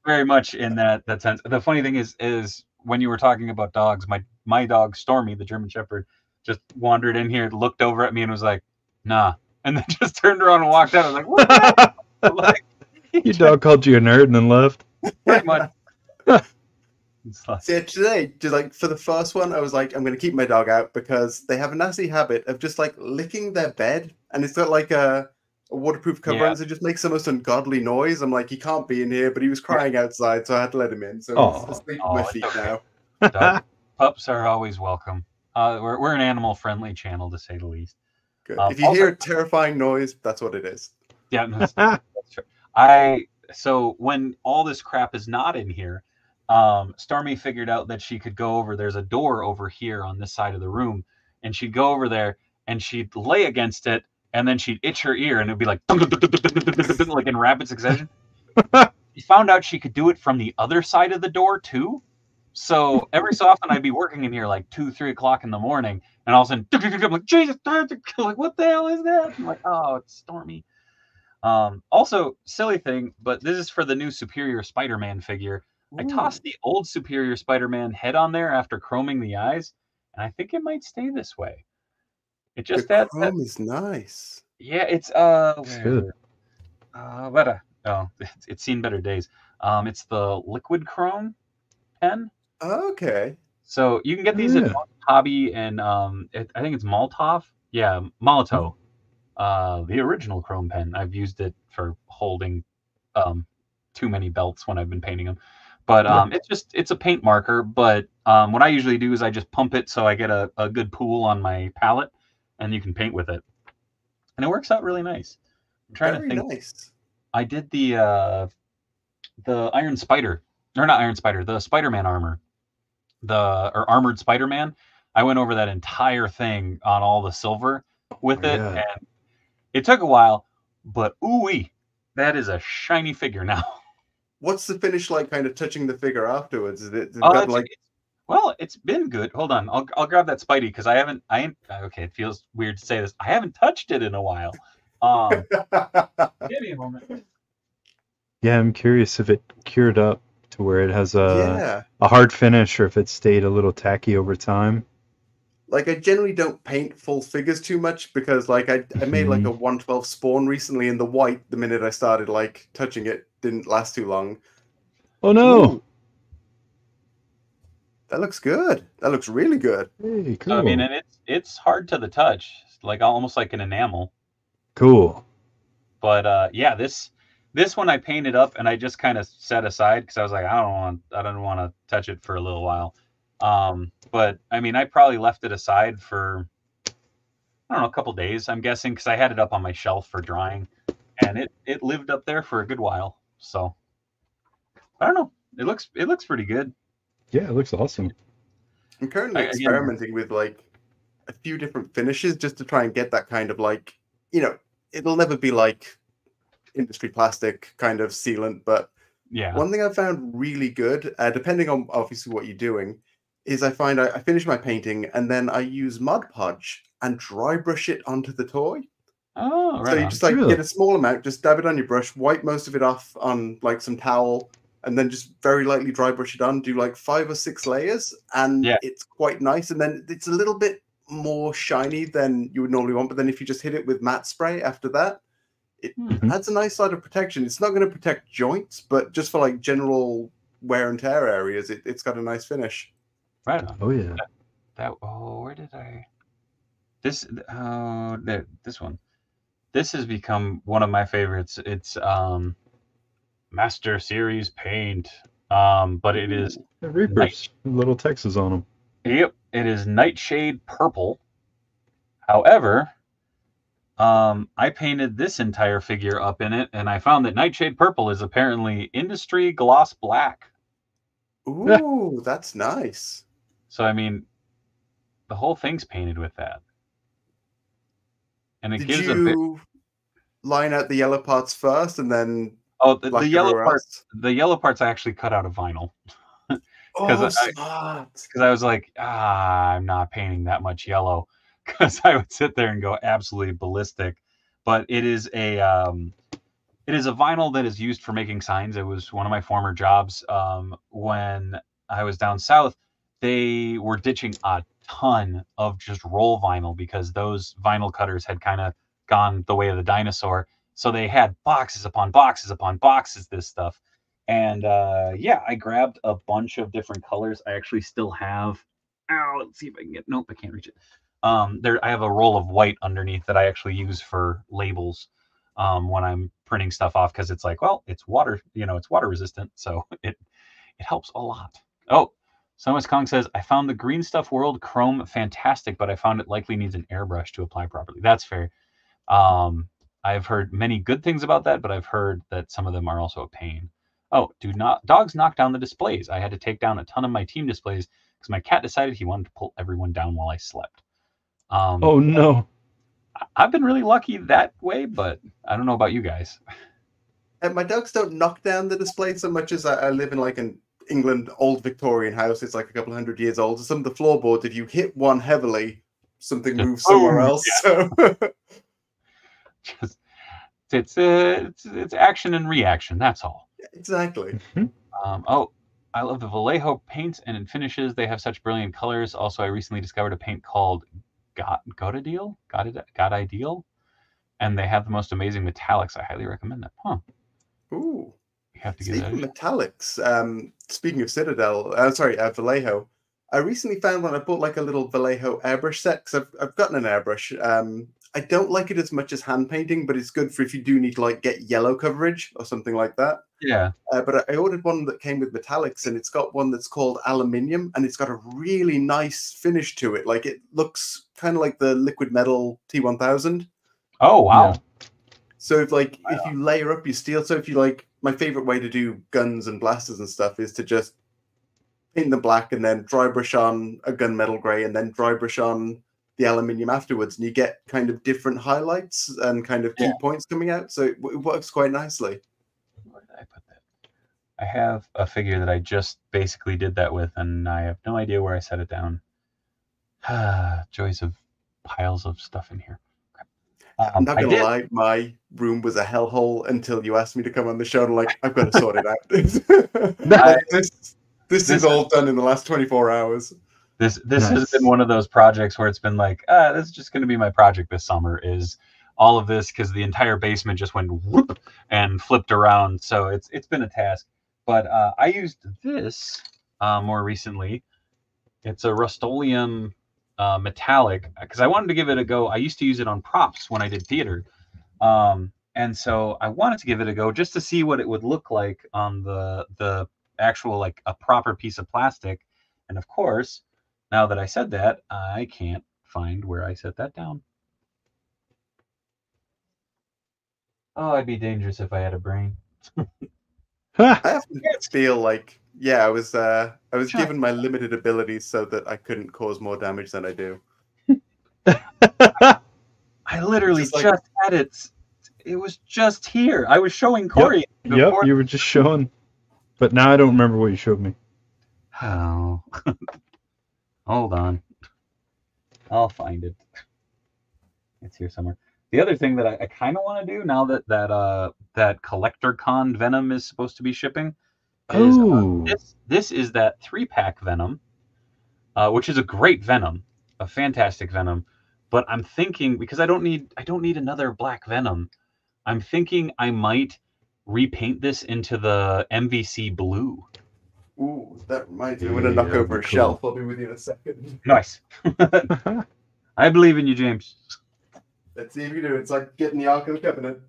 very much in that sense. The funny thing is when you were talking about dogs, my dog Stormy, the German Shepherd, just wandered in here, looked over at me, and was like, "Nah," and then just turned around and walked out. I was like, "What?" The heck?" Like, your dog called you a nerd and then left. Pretty much. See, today, just like for the first one, I was like, I'm going to keep my dog out because they have a nasty habit of just like licking their bed, and it's got like a waterproof cover, and so it just makes the most ungodly noise. I'm like, he can't be in here, but he was crying outside, so I had to let him in. So he's asleep at my feet now. Pups are always welcome. We're an animal-friendly channel, to say the least. Good. If you hear a terrifying noise, that's what it is. Yeah, no, that's true. So when all this crap is not in here, Stormy figured out that she could go over. There's a door over here on this side of the room, and she'd go over there and she'd lay against it, and then she'd itch her ear, and it'd be like like in rapid succession. She found out she could do it from the other side of the door too. So every so often I'd be working in here like 2-3 o'clock in the morning, and all of a sudden I'm like, Jesus, like, what the hell is that? I'm like, oh, it's Stormy. Also, silly thing, but this is for the new Superior Spider-Man figure. I tossed the old Superior Spider-Man head on there after chroming the eyes, and I think it might stay this way. It just adds that. Chrome is nice. Yeah, it's good. It's seen better days. It's the liquid chrome pen. Okay. So you can get these at Hobby and I think it's Molotov. Yeah, Molotov. The original chrome pen. I've used it for holding too many belts when I've been painting them. But it's a paint marker. But what I usually do is I just pump it so I get a good pool on my palette, and you can paint with it. And it works out really nice. I'm trying to think. Nice. I did the Iron Spider, or not Iron Spider, the Spider-Man armor, or Armored Spider-Man. I went over that entire thing on all the silver with it, and It took a while, but ooh-wee, that is a shiny figure now. What's the finish like? Kind of touching the figure afterwards? Is it got like? Well, it's been good. Hold on, I'll grab that Spidey because I ain't okay. It feels weird to say this. I haven't touched it in a while. Give me a moment. Yeah, I'm curious if it cured up to where it has Yeah. a hard finish, or if it stayed a little tacky over time. Like, I generally don't paint full figures too much because, like, I made like a 112 spawn recently, and the white, the minute I started like touching it, didn't last too long. Oh no! Ooh. That looks good. That looks really good. Hey, cool. I mean, and it's hard to the touch, like almost like an enamel. Cool. But yeah, this one I painted up and I just kind of set aside because I was like, I don't want to touch it for a little while. But I mean, I probably left it aside for, I don't know, a couple days, I'm guessing, because I had it up on my shelf for drying, and it lived up there for a good while. So I don't know. It looks pretty good. Yeah, it looks awesome. I'm currently experimenting with like a few different finishes just to try and get that kind of like, you know, it'll never be like industry plastic kind of sealant, but yeah, one thing I found really good, depending on obviously what you're doing, is I find I finish my painting and then I use Mod Podge and dry brush it onto the toy. Oh, right. So you just like get a small amount, just dab it on your brush, wipe most of it off on like some towel, and then just very lightly dry brush it on. Do like 5 or 6 layers, and it's quite nice. And then it's a little bit more shiny than you would normally want. But then if you just hit it with matte spray after that, it adds a nice side of protection. It's not going to protect joints, but just for like general wear and tear areas, it's got a nice finish. Right on. Oh yeah. Where did I? This one. This has become one of my favorites. It's Master Series paint. But it is Reapers, little Texas on them. Yep, it is Nightshade Purple. However, I painted this entire figure up in it, and I found that Nightshade Purple is apparently industry gloss black. Ooh, that's nice. So I mean, the whole thing's painted with that, and it gives a bit. Line out the yellow parts first, and then the yellow parts. The yellow parts I actually cut out of vinyl. Because I was like, I'm not painting that much yellow, because I would sit there and go absolutely ballistic. But it is a vinyl that is used for making signs. It was one of my former jobs. When I was down south, they were ditching a ton of just roll vinyl because those vinyl cutters had kind of gone the way of the dinosaur. So they had boxes upon boxes upon boxes, this stuff. And yeah, I grabbed a bunch of different colors. I actually still have, let's see if I can get, nope, I can't reach it. I have a roll of white underneath that I actually use for labels when I'm printing stuff off, because it's like, well, it's water, it's water resistant, so it helps a lot. Oh, Somas Kong says, I found the Green Stuff World Chrome fantastic, but I found it likely needs an airbrush to apply properly. That's fair. I've heard many good things about that, but I've heard that some of them are also a pain. Oh, dogs knock down the displays. I had to take down a ton of my team displays because my cat decided he wanted to pull everyone down while I slept. Oh no. I've been really lucky that way, but I don't know about you guys. My dogs don't knock down the display so much as I live in like an England old Victorian house. It's like a couple 100 years old. So some of the floorboards, if you hit one heavily, something moves somewhere else. Yeah. So it's action and reaction. That's all. Exactly. Oh, I love the Vallejo paints and finishes. They have such brilliant colors. Also, I recently discovered a paint called God Ideal, and they have the most amazing metallics. I highly recommend that. Huh. Ooh. You have to get that. Metallics. Speaking of Vallejo, I recently found one. I bought like a little Vallejo airbrush set because I've gotten an airbrush. I don't like it as much as hand painting, but it's good for if you do need to like get yellow coverage or something like that. Yeah. But I ordered one that came with metallics, and it's got one that's called aluminium, and it's got a really nice finish to it. Like it looks kind of like the liquid metal T1000. Oh wow! Yeah. So if you layer up your steel, so if you like, my favorite way to do guns and blasters and stuff is to just paint them black and then dry brush on a gunmetal gray and then dry brush on the aluminium afterwards, and you get kind of different highlights and kind of key points coming out. So it works quite nicely. Where did I put that? I have a figure that I just basically did that with, and I have no idea where I set it down. Joys of piles of stuff in here. I'm not gonna lie, my room was a hellhole until you asked me to come on the show. And like, I've got to sort it out. This is all done in the last 24 hours. This has been one of those projects where it's been like, this is just going to be my project this summer. Is all of this, because the entire basement just went whoop and flipped around. So it's been a task. But I used this more recently. It's a Rust-Oleum metallic, because I wanted to give it a go. I used to use it on props when I did theater, and so I wanted to give it a go just to see what it would look like on the actual, like, a proper piece of plastic. And of course, now that I said that, I can't find where I set that down. Oh, I'd be dangerous if I had a brain. I often feel like, I was given my limited abilities so that I couldn't cause more damage than I do. I literally just had it. It was just here. I was showing Corey. Yep, you were just showing. But now I don't remember what you showed me. Oh. Hold on. I'll find it. It's here somewhere. The other thing that I kind of want to do now that Collector Con Venom is supposed to be shipping is this is that 3-pack Venom, which is a great Venom, a fantastic Venom. But I'm thinking, because I don't need another black Venom, I'm thinking I might repaint this into the MVC blue. Ooh, that reminds me. I'm gonna knock over a shelf. I'll be with you in a second. Nice. I believe in you, James. Let's see if you do. It's like getting the Ark of the Covenant.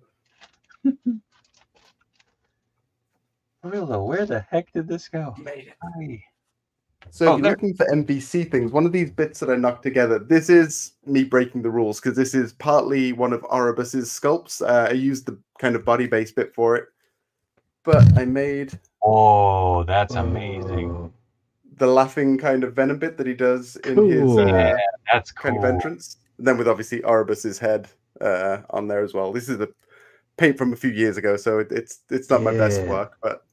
For real though, where the heck did this go? Made it. Hi. So if you're looking for MVC things, one of these bits that I knocked together, this is me breaking the rules, because this is partly one of Oribus's sculpts. I used the kind of body base bit for it, but I made... Oh, that's amazing. The laughing kind of Venom bit that he does in his that's kind of entrance. And then with obviously Oribus's head on there as well. This is a paint from a few years ago, so it's not my best work, but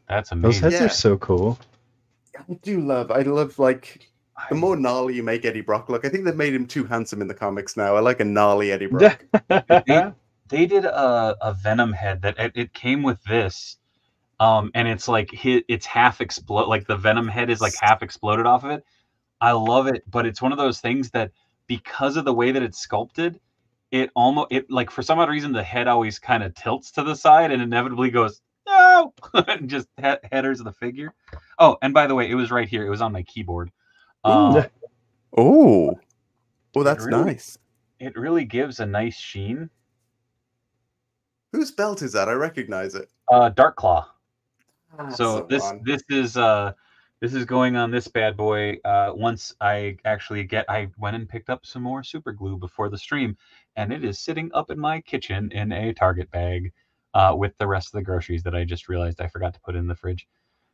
that's amazing. Those heads are so cool. I love like the more gnarly you make Eddie Brock look. I think they've made him too handsome in the comics now. I like a gnarly Eddie Brock. they did a Venom head that it came with this. And it's like it's half explode, like the Venom head is like half exploded off of it. I love it, but it's one of those things that because of the way that it's sculpted, it like for some odd reason the head always kind of tilts to the side and inevitably goes no, and just headers the figure. Oh, and by the way, it was right here. It was on my keyboard. That's nice. It really gives a nice sheen. Whose belt is that? I recognize it. Dark Claw. So this is going on this bad boy. Once I went and picked up some more super glue before the stream, and it is sitting up in my kitchen in a Target bag with the rest of the groceries that I just realized I forgot to put in the fridge.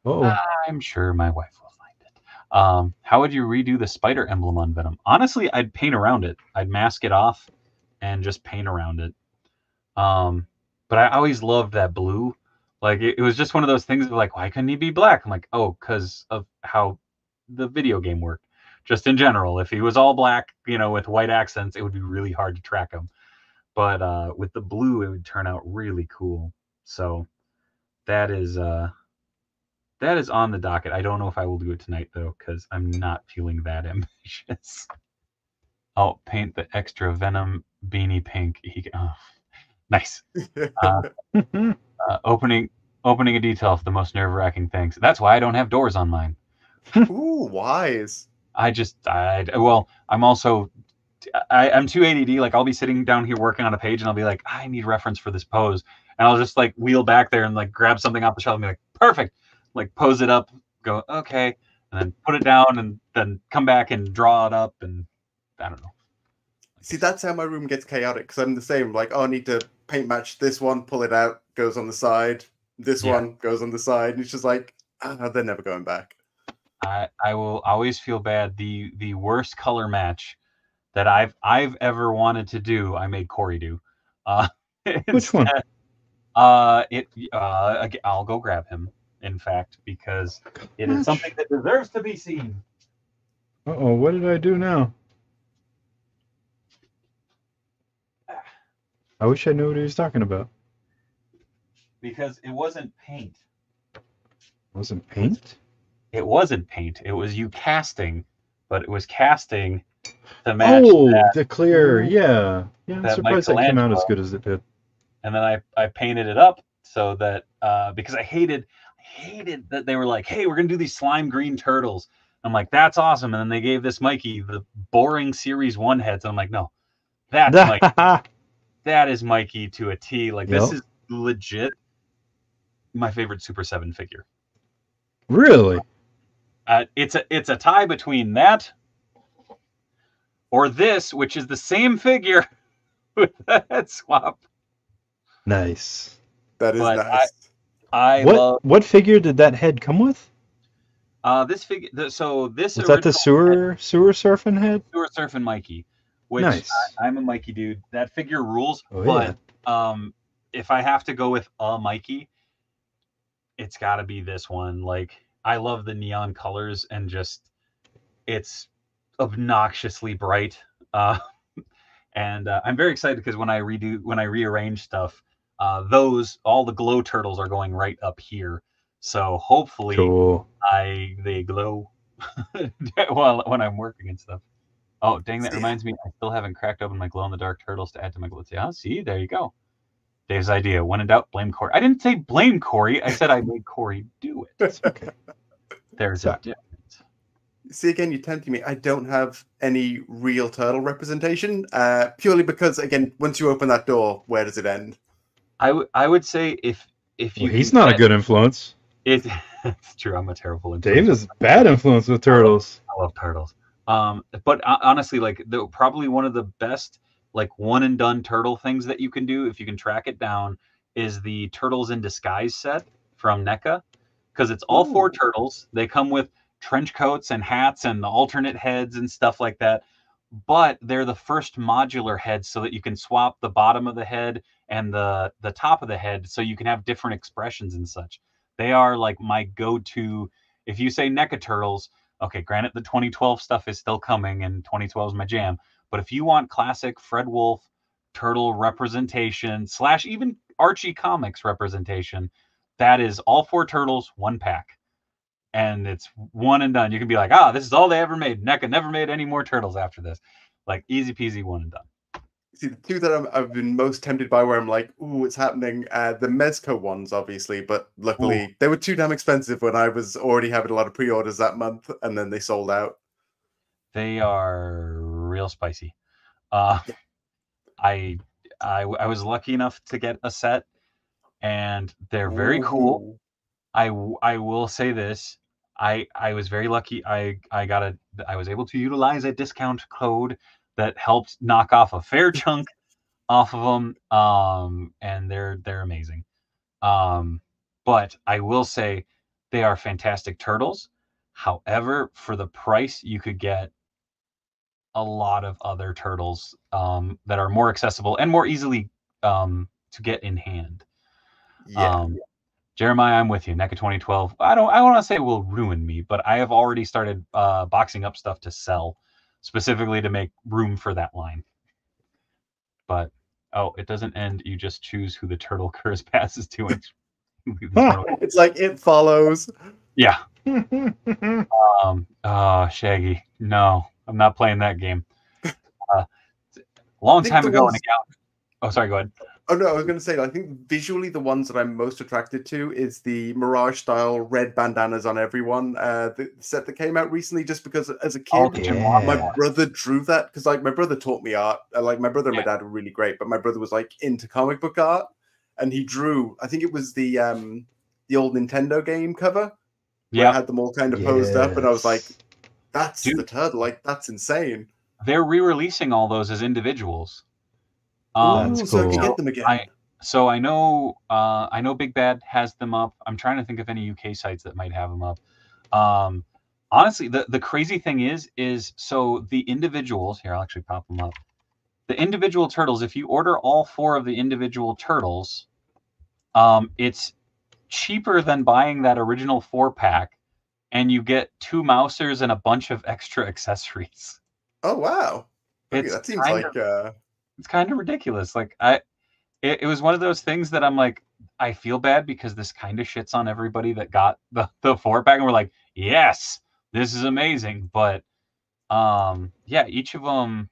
I'm sure my wife will find it. How would you redo the spider emblem on Venom? Honestly, I'd paint around it. I'd mask it off and just paint around it. But I always loved that blue. Like, it was just one of those things of like, why couldn't he be black? I'm like, oh, because of how the video game worked. Just in general, if he was all black, with white accents, it would be really hard to track him. But with the blue, it would turn out really cool. So that is on the docket. I don't know if I will do it tonight, though, because I'm not feeling that ambitious. I'll paint the extra Venom beanie pink. Nice. Opening a detail for the most nerve-wracking things. That's why I don't have doors on mine. Ooh, wise. I'm too ADD. Like, I'll be sitting down here working on a page and I'll be like, I need reference for this pose. And I'll just like wheel back there and like grab something off the shelf and be like, perfect. Like pose it up, go, okay. And then put it down and then come back and draw it up. And I don't know. See, that's how my room gets chaotic, because I'm the same. Like, I need to paint match this one, pull it out, goes on the side. This one goes on the side. And it's just like, they're never going back. I will always feel bad. The worst color match that I've ever wanted to do, I made Corey do. Which one? I'll go grab him. In fact, because it is something that deserves to be seen. Uh-oh, what did I do now? I wish I knew what he was talking about. Because it wasn't paint. Wasn't paint? It wasn't paint. It was you casting, but it was casting to match the clear, yeah. Yeah, I'm that surprised that came out as Michelangelo. good as it did. And then I painted it up so that because I hated that they were like, hey, we're gonna do these slime green turtles. I'm like, that's awesome. And then they gave this Mikey the boring Series 1 heads. And I'm like, no, that's Mikey. That is Mikey to a T. Like, this is legit my favorite Super 7 figure. Really? It's a tie between that or this, which is the same figure with the head swap. Nice. That is nice. What figure did that head come with? This figure. So this was that the sewer surfing head? Sewer surfing Mikey. Which nice. I'm a Mikey dude. That figure rules. Oh, but if I have to go with a Mikey, it's got to be this one. Like, I love the neon colors and just it's obnoxiously bright. And I'm very excited because when I rearrange stuff, all the glow turtles are going right up here. So hopefully they glow when I'm working and stuff. Oh, dang, that reminds me, I still haven't cracked open my glow-in-the-dark turtles to add to my glow. See, there you go. Dave's idea. When in doubt, blame Corey. I didn't say blame Corey. I said I made Corey do it. It's okay. There's a difference. See, again, you're tempting me. I don't have any real turtle representation, purely because, again, once you open that door, where does it end? I would say if you... he's not a good influence. It's true. I'm a terrible influence. Dave is bad influence with turtles. I love turtles. But honestly, like probably one of the best like one and done turtle things that you can do if you can track it down is the Turtles in Disguise set from NECA, because it's all 4 turtles. They come with trench coats and hats and the alternate heads and stuff like that. But they're the first modular heads so that you can swap the bottom of the head and the top of the head so you can have different expressions and such. They are like my go-to. If you say NECA Turtles, okay, granted the 2012 stuff is still coming and 2012 is my jam, but if you want classic Fred Wolf turtle representation / even Archie Comics representation, that is all 4 turtles, 1 pack. And it's one and done. You can be like, this is all they ever made. NECA never made any more turtles after this. Like, easy peasy, one and done. See, the 2 that I've been most tempted by where I'm like, ooh, it's happening. The Mezco ones, obviously, but luckily they were too damn expensive when I was already having a lot of pre-orders that month, and then they sold out. They are real spicy. I was lucky enough to get a set, and they're very cool. I will say this. I was very lucky. I was able to utilize a discount code that helped knock off a fair chunk off of them. And they're amazing. But I will say they are fantastic turtles. However, for the price, you could get a lot of other turtles that are more accessible and more easily to get in hand. Yeah. Jeremiah, I'm with you. NECA 2012. I want to say it will ruin me, but I have already started boxing up stuff to sell, specifically to make room for that line. But it doesn't end. You just choose who the turtle curse passes to. It's like it follows. Yeah. Shaggy. No, I'm not playing that game. Long time ago in a gal. Oh, sorry. Go ahead. Oh, no, I was going to say, I think visually the ones that I'm most attracted to is the Mirage-style red bandanas on everyone. The set that came out recently, just because as a kid, my brother drew that. Because, like, my brother taught me art. Like, my brother and my dad were really great, but my brother was, like, into comic book art. And he drew, I think it was the old Nintendo game cover. Yeah. I had them all kind of posed up, and I was like, that's the turtle. Like, that's insane. They're re-releasing all those as individuals. That's cool. So I can get them again. I know Big Bad has them up. I'm trying to think of any UK sites that might have them up. honestly, the crazy thing is so the individuals here. I'll actually pop them up. The individual turtles. If you order all 4 of the individual turtles, it's cheaper than buying that original 4-pack, and you get 2 mousers and a bunch of extra accessories. Oh wow! Okay, It's that seems like it's kind of ridiculous. Like it was one of those things that I'm like, I feel bad because this kind of shits on everybody that got the 4-pack, and we're like, yes, this is amazing. But yeah, each of them.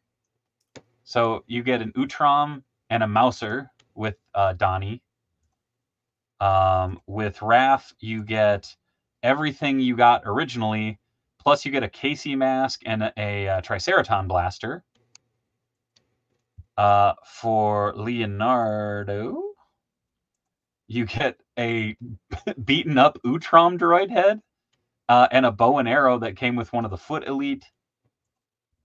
So you get an Utrom and a Mouser with Donnie. With Raph, you get everything you got originally, plus you get a Casey mask and a Triceraton blaster. For Leonardo, you get a beaten up Utrom droid head and a bow and arrow that came with one of the Foot Elite.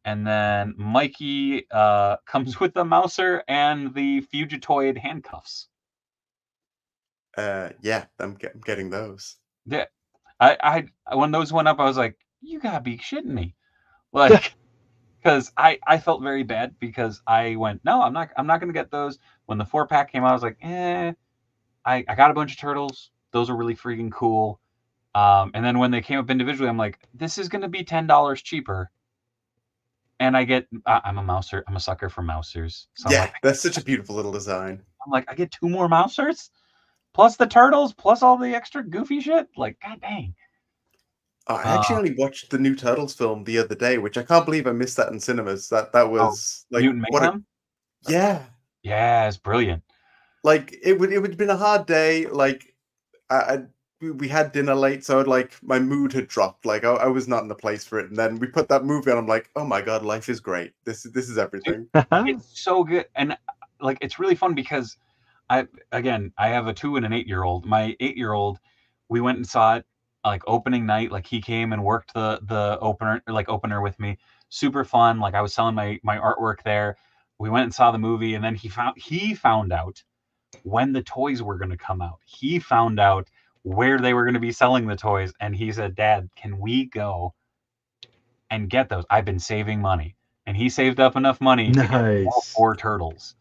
And then Mikey comes with the Mouser and the Fugitoid handcuffs. Yeah, I'm getting those. Yeah, I when those went up, I was like, you gotta be shitting me, like, because I felt very bad because I went, no, I'm not gonna get those. When the 4-pack came out, I was like, I got a bunch of turtles. Those are really freaking cool. And then when they came up individually, I'm like, this is gonna be $10 cheaper. And I get, I'm a mouser. I'm a sucker for mousers. So yeah, like, that's such a beautiful little design. I'm like, I get 2 more mousers, plus the turtles, plus all the extra goofy shit. Like, god dang. Oh, I actually only watched the new Turtles film the other day, which I can't believe I missed that in cinemas. That was like Mutant Mayhem? Yeah. Yeah, it's brilliant. Like it would have been a hard day. Like we had dinner late, so my mood had dropped. Like I was not in the place for it. And then we put that movie on. I'm like, oh my god, life is great. This is everything. It's so good, and like it's really fun because I have a 2 and an 8-year-old. My 8-year-old, we went and saw it like opening night. Like he came and worked the opener with me. Super fun. Like I was selling my artwork there. We went and saw the movie, and then he found out when the toys were going to come out. He found out where they were going to be selling the toys, and he said, Dad, can we go and get those? I've been saving money. And he saved up enough money to get all 4 turtles.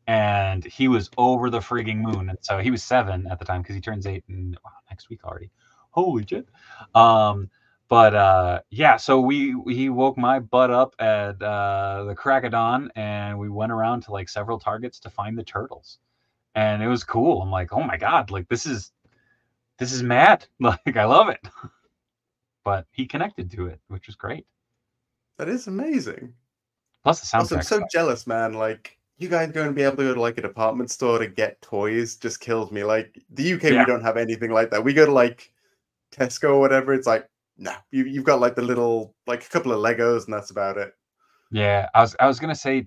And he was over the frigging moon. And so he was 7 at the time because he turns 8 next week already. Holy shit. Yeah, so he woke my butt up at the crack of dawn, and we went around to like several Targets to find the turtles. And it was cool. I'm like, oh my god, like this is mad. Like I love it. But he connected to it, which was great. That is amazing. Plus the soundtrack. Also, I'm so jealous, man. Like you guys going to be able to go to like a department store to get toys just kills me. Like the UK, we don't have anything like that. We go to like Tesco or whatever. It's like, no, you've got like the little, like a couple of Legos, and that's about it. Yeah, I was gonna say,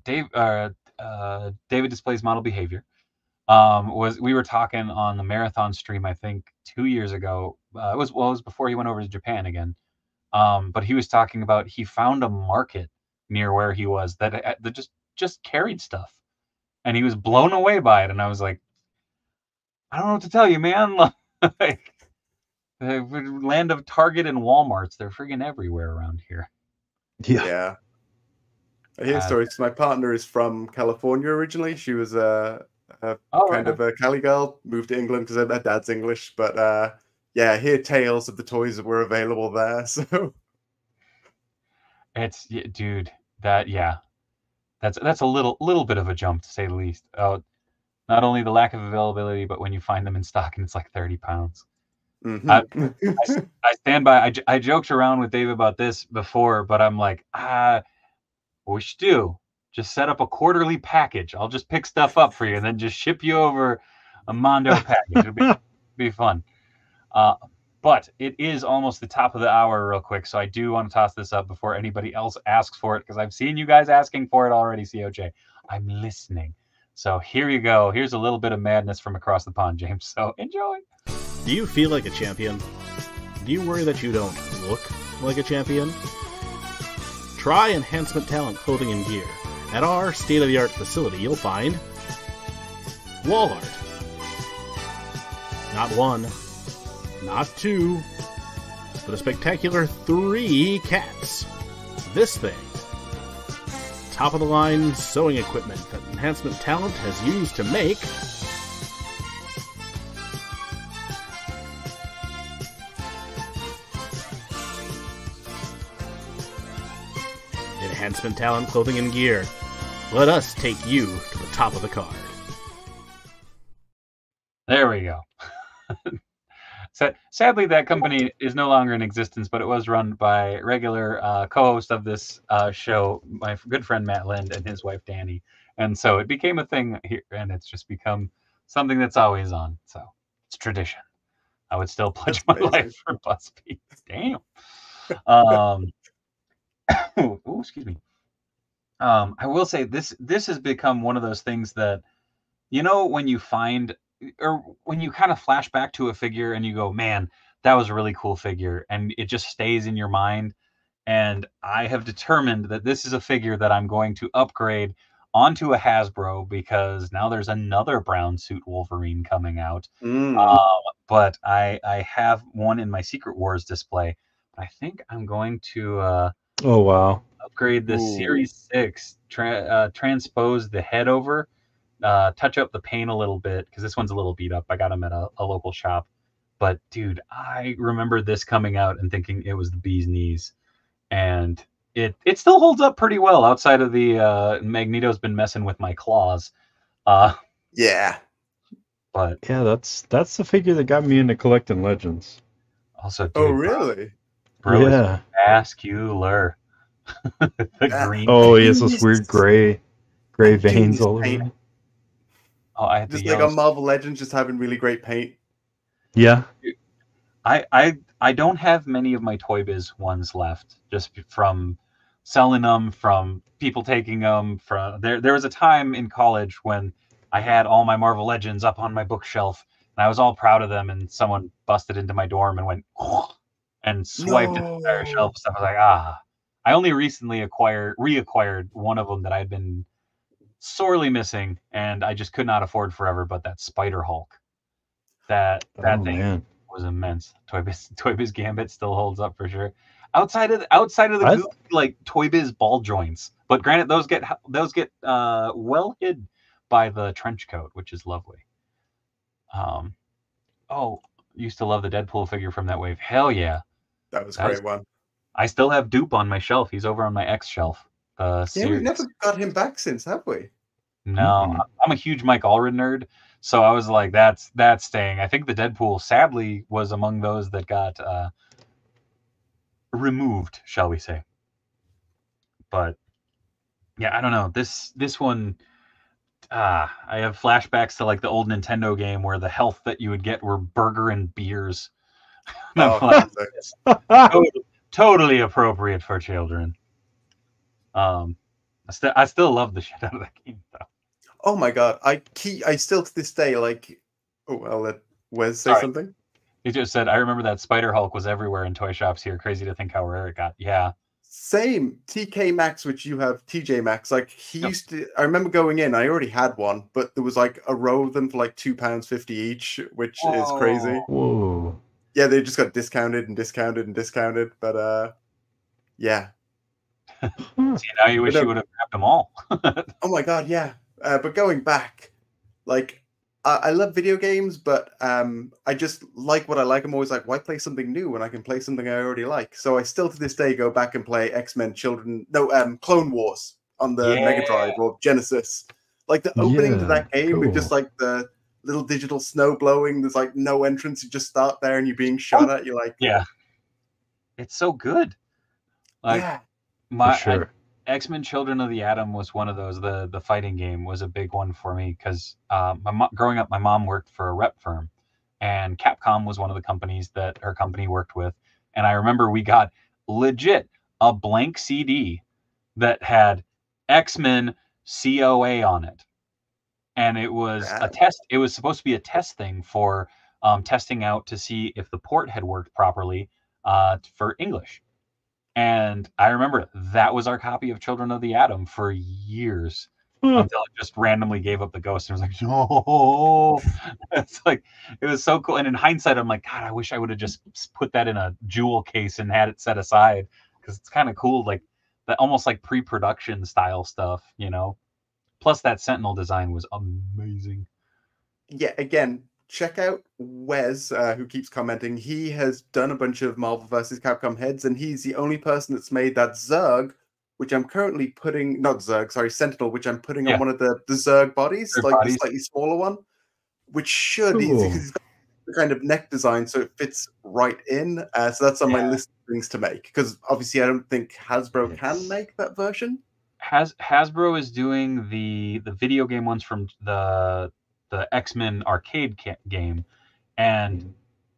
David displays model behavior. We were talking on the marathon stream, I think 2 years ago. It was before he went over to Japan again. But he was talking about he found a market near where he was that just carried stuff, and he was blown away by it. And I was like, I don't know what to tell you, man. Like the land of Target and Walmarts, they're friggin' everywhere around here. Yeah. I hear stories. My partner is from California originally. She was kind of a Cali girl, moved to England because her dad's English. But yeah, I hear tales of the toys that were available there. So it's, dude, that's a little bit of a jump to say the least. Oh, not only the lack of availability, but when you find them in stock and it's like 30 pounds. Mm-hmm. I stand by. I joked around with Dave about this before, but I'm like, what we should do, just set up a quarterly package. I'll just pick stuff up for you and then just ship you over a Mondo package. It'll be fun. But it is almost the top of the hour real quick, so I do want to toss this up before anybody else asks for it, because I've seen you guys asking for it already, COJ. I'm listening. So here you go. Here's a little bit of madness from across the pond, James. So enjoy. Do you feel like a champion? Do you worry that you don't look like a champion? Try Enhancement Talent Clothing and Gear. At our state-of-the-art facility, you'll find wall art. Not one, not two, with a spectacular 3 cats. This thing. Top-of-the-line sewing equipment that Enhancement Talent has used to make Enhancement Talent clothing and gear. Let us take you to the top of the card. There we go. Sadly, that company is no longer in existence, but it was run by regular co-host of this show, my good friend Matt Lind and his wife Danny. And so it became a thing here, and it's just become something that's always on. So it's tradition. I would still pledge my life for BuzzFeed. Damn. Oh, excuse me. I will say this has become one of those things that, you know, when you find, or when you kind of flash back to a figure and you go, man, that was a really cool figure, and it just stays in your mind. And I have determined that this is a figure that I'm going to upgrade onto a Hasbro, because now there's another brown suit Wolverine coming out. But I have one in my Secret Wars display. I think I'm going to Oh wow! upgrade the Series 6, transpose the head over, touch up the paint a little bit, because this one's a little beat up. I got them at a local shop. But dude, I remember this coming out and thinking it was the bee's knees. And it still holds up pretty well, outside of the Magneto's been messing with my claws. Yeah. But yeah, that's the figure that got me into collecting Legends. Also, dude, oh really? Bro Yeah. is vascular. The green. Oh, he has those weird gray veins all over him. Oh, I had just the like on Marvel Legends, just having really great paint. Yeah. I don't have many of my Toy Biz ones left, just from selling them, from people taking them. From there was a time in college when I had all my Marvel Legends up on my bookshelf, and I was all proud of them, and someone busted into my dorm and went and swiped the entire shelf. So I was like, I only recently reacquired one of them that I had been sorely missing, and I just could not afford forever. But that Spider Hulk, that thing. Man. Was immense. Toy Biz Gambit still holds up for sure. Outside of the goofy, like Toy Biz ball joints, but granted, those get well hid by the trench coat, which is lovely. Used to love the Deadpool figure from that wave. Hell yeah, that was a great one. I still have Dupe on my shelf. He's over on my X shelf. Yeah, we've never got him back since, have we? No, I'm a huge Mike Allred nerd. So I was like, that's staying. I think the Deadpool, sadly, was among those that got removed, shall we say. But yeah, I don't know. This one, I have flashbacks to like the old Nintendo game where the health that you would get were burger and beers. Totally appropriate for children. I still love the shit out of that game, though. Oh my god, I still to this day, like, I'll let Wes say something. He just said, I remember that Spider Hulk was everywhere in toy shops here. Crazy to think how rare it got. Yeah. Same. TK Maxx, which you have TJ Maxx, like he used to, I remember going in, I already had one, but there was like a row of them for like £2.50 each, which is crazy. Whoa. Yeah, they just got discounted and discounted and discounted, but yeah. See, now you wish you would have grabbed them all. Oh my god, yeah. But going back, like, I love video games, but I just like what I like. I'm always like, why play something new when I can play something I already like? So I still to this day go back and play Clone Wars on the Mega Drive or Genesis. Like the opening to that game with just like the little digital snow blowing. There's like no entrance. You just start there and you're being shot at. You're like, yeah, it's so good. Like, X-Men Children of the Atom was one of those. The fighting game was a big one for me because growing up, my mom worked for a rep firm, and Capcom was one of the companies that her company worked with. And I remember we got legit a blank CD that had X-Men COA on it. And it was a test. It was supposed to be a test thing for testing out to see if the port had worked properly for English. And I remember that was our copy of Children of the Atom for years. until it just randomly gave up the ghost and was like, no. It's like, it was so cool. And in hindsight, I'm like, God, I wish I would have just put that in a jewel case and had it set aside, because it's kind of cool, like that, almost like pre-production style stuff, you know. Plus, that Sentinel design was amazing. Yeah, again, check out Wes, who keeps commenting. He has done a bunch of Marvel vs. Capcom heads, and he's the only person that's made that Zerg, which I'm currently putting, not Zerg, sorry, Sentinel, which I'm putting on one of the Zerg bodies, Zerg like bodies. the slightly smaller one, which should, Cool. because he's got the kind of neck design, so it fits right in. So that's on my list of things to make, because obviously I don't think Hasbro can make that version. Hasbro is doing the video game ones from the X-Men arcade game, and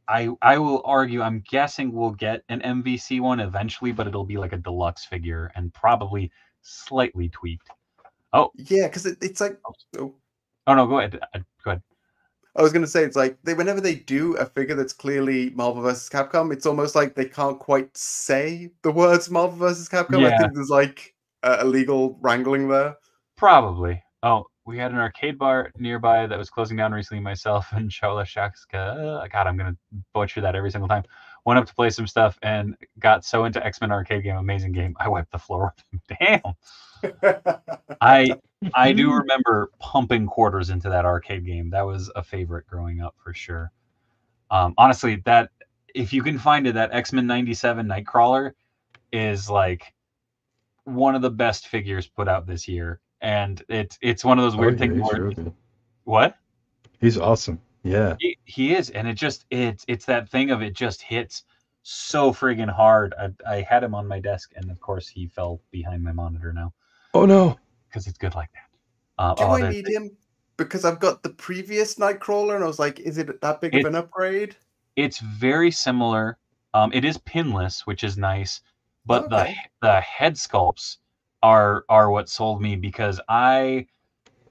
I will argue, I'm guessing we'll get an MVC one eventually, but it'll be like a deluxe figure and probably slightly tweaked. Oh yeah, because it's like oh no, go ahead. Go ahead. I was going to say, it's like whenever they do a figure that's clearly Marvel vs. Capcom, it's almost like they can't quite say the words Marvel vs. Capcom. I think there's like a legal wrangling there. Probably. Oh, we had an arcade bar nearby that was closing down recently. Myself and Shola Shakska, God, I'm going to butcher that every single time, went up to play some stuff and got so into X-Men arcade game, amazing game, I wiped the floor with him. Damn. I do remember pumping quarters into that arcade game. That was a favorite growing up for sure. Honestly, that, if you can find it, that X-Men 97 Nightcrawler is like one of the best figures put out this year. And it's one of those weird things where, what? He's awesome. Yeah. He is. And it's that thing of, it just hits so friggin' hard. I had him on my desk, and of course he fell behind my monitor now. Oh no. Because it's good like that. Do I need him? Because I've got the previous Nightcrawler, and I was like, is it that big of an upgrade? It's very similar. It is pinless, which is nice, but the head sculpts are what sold me, because I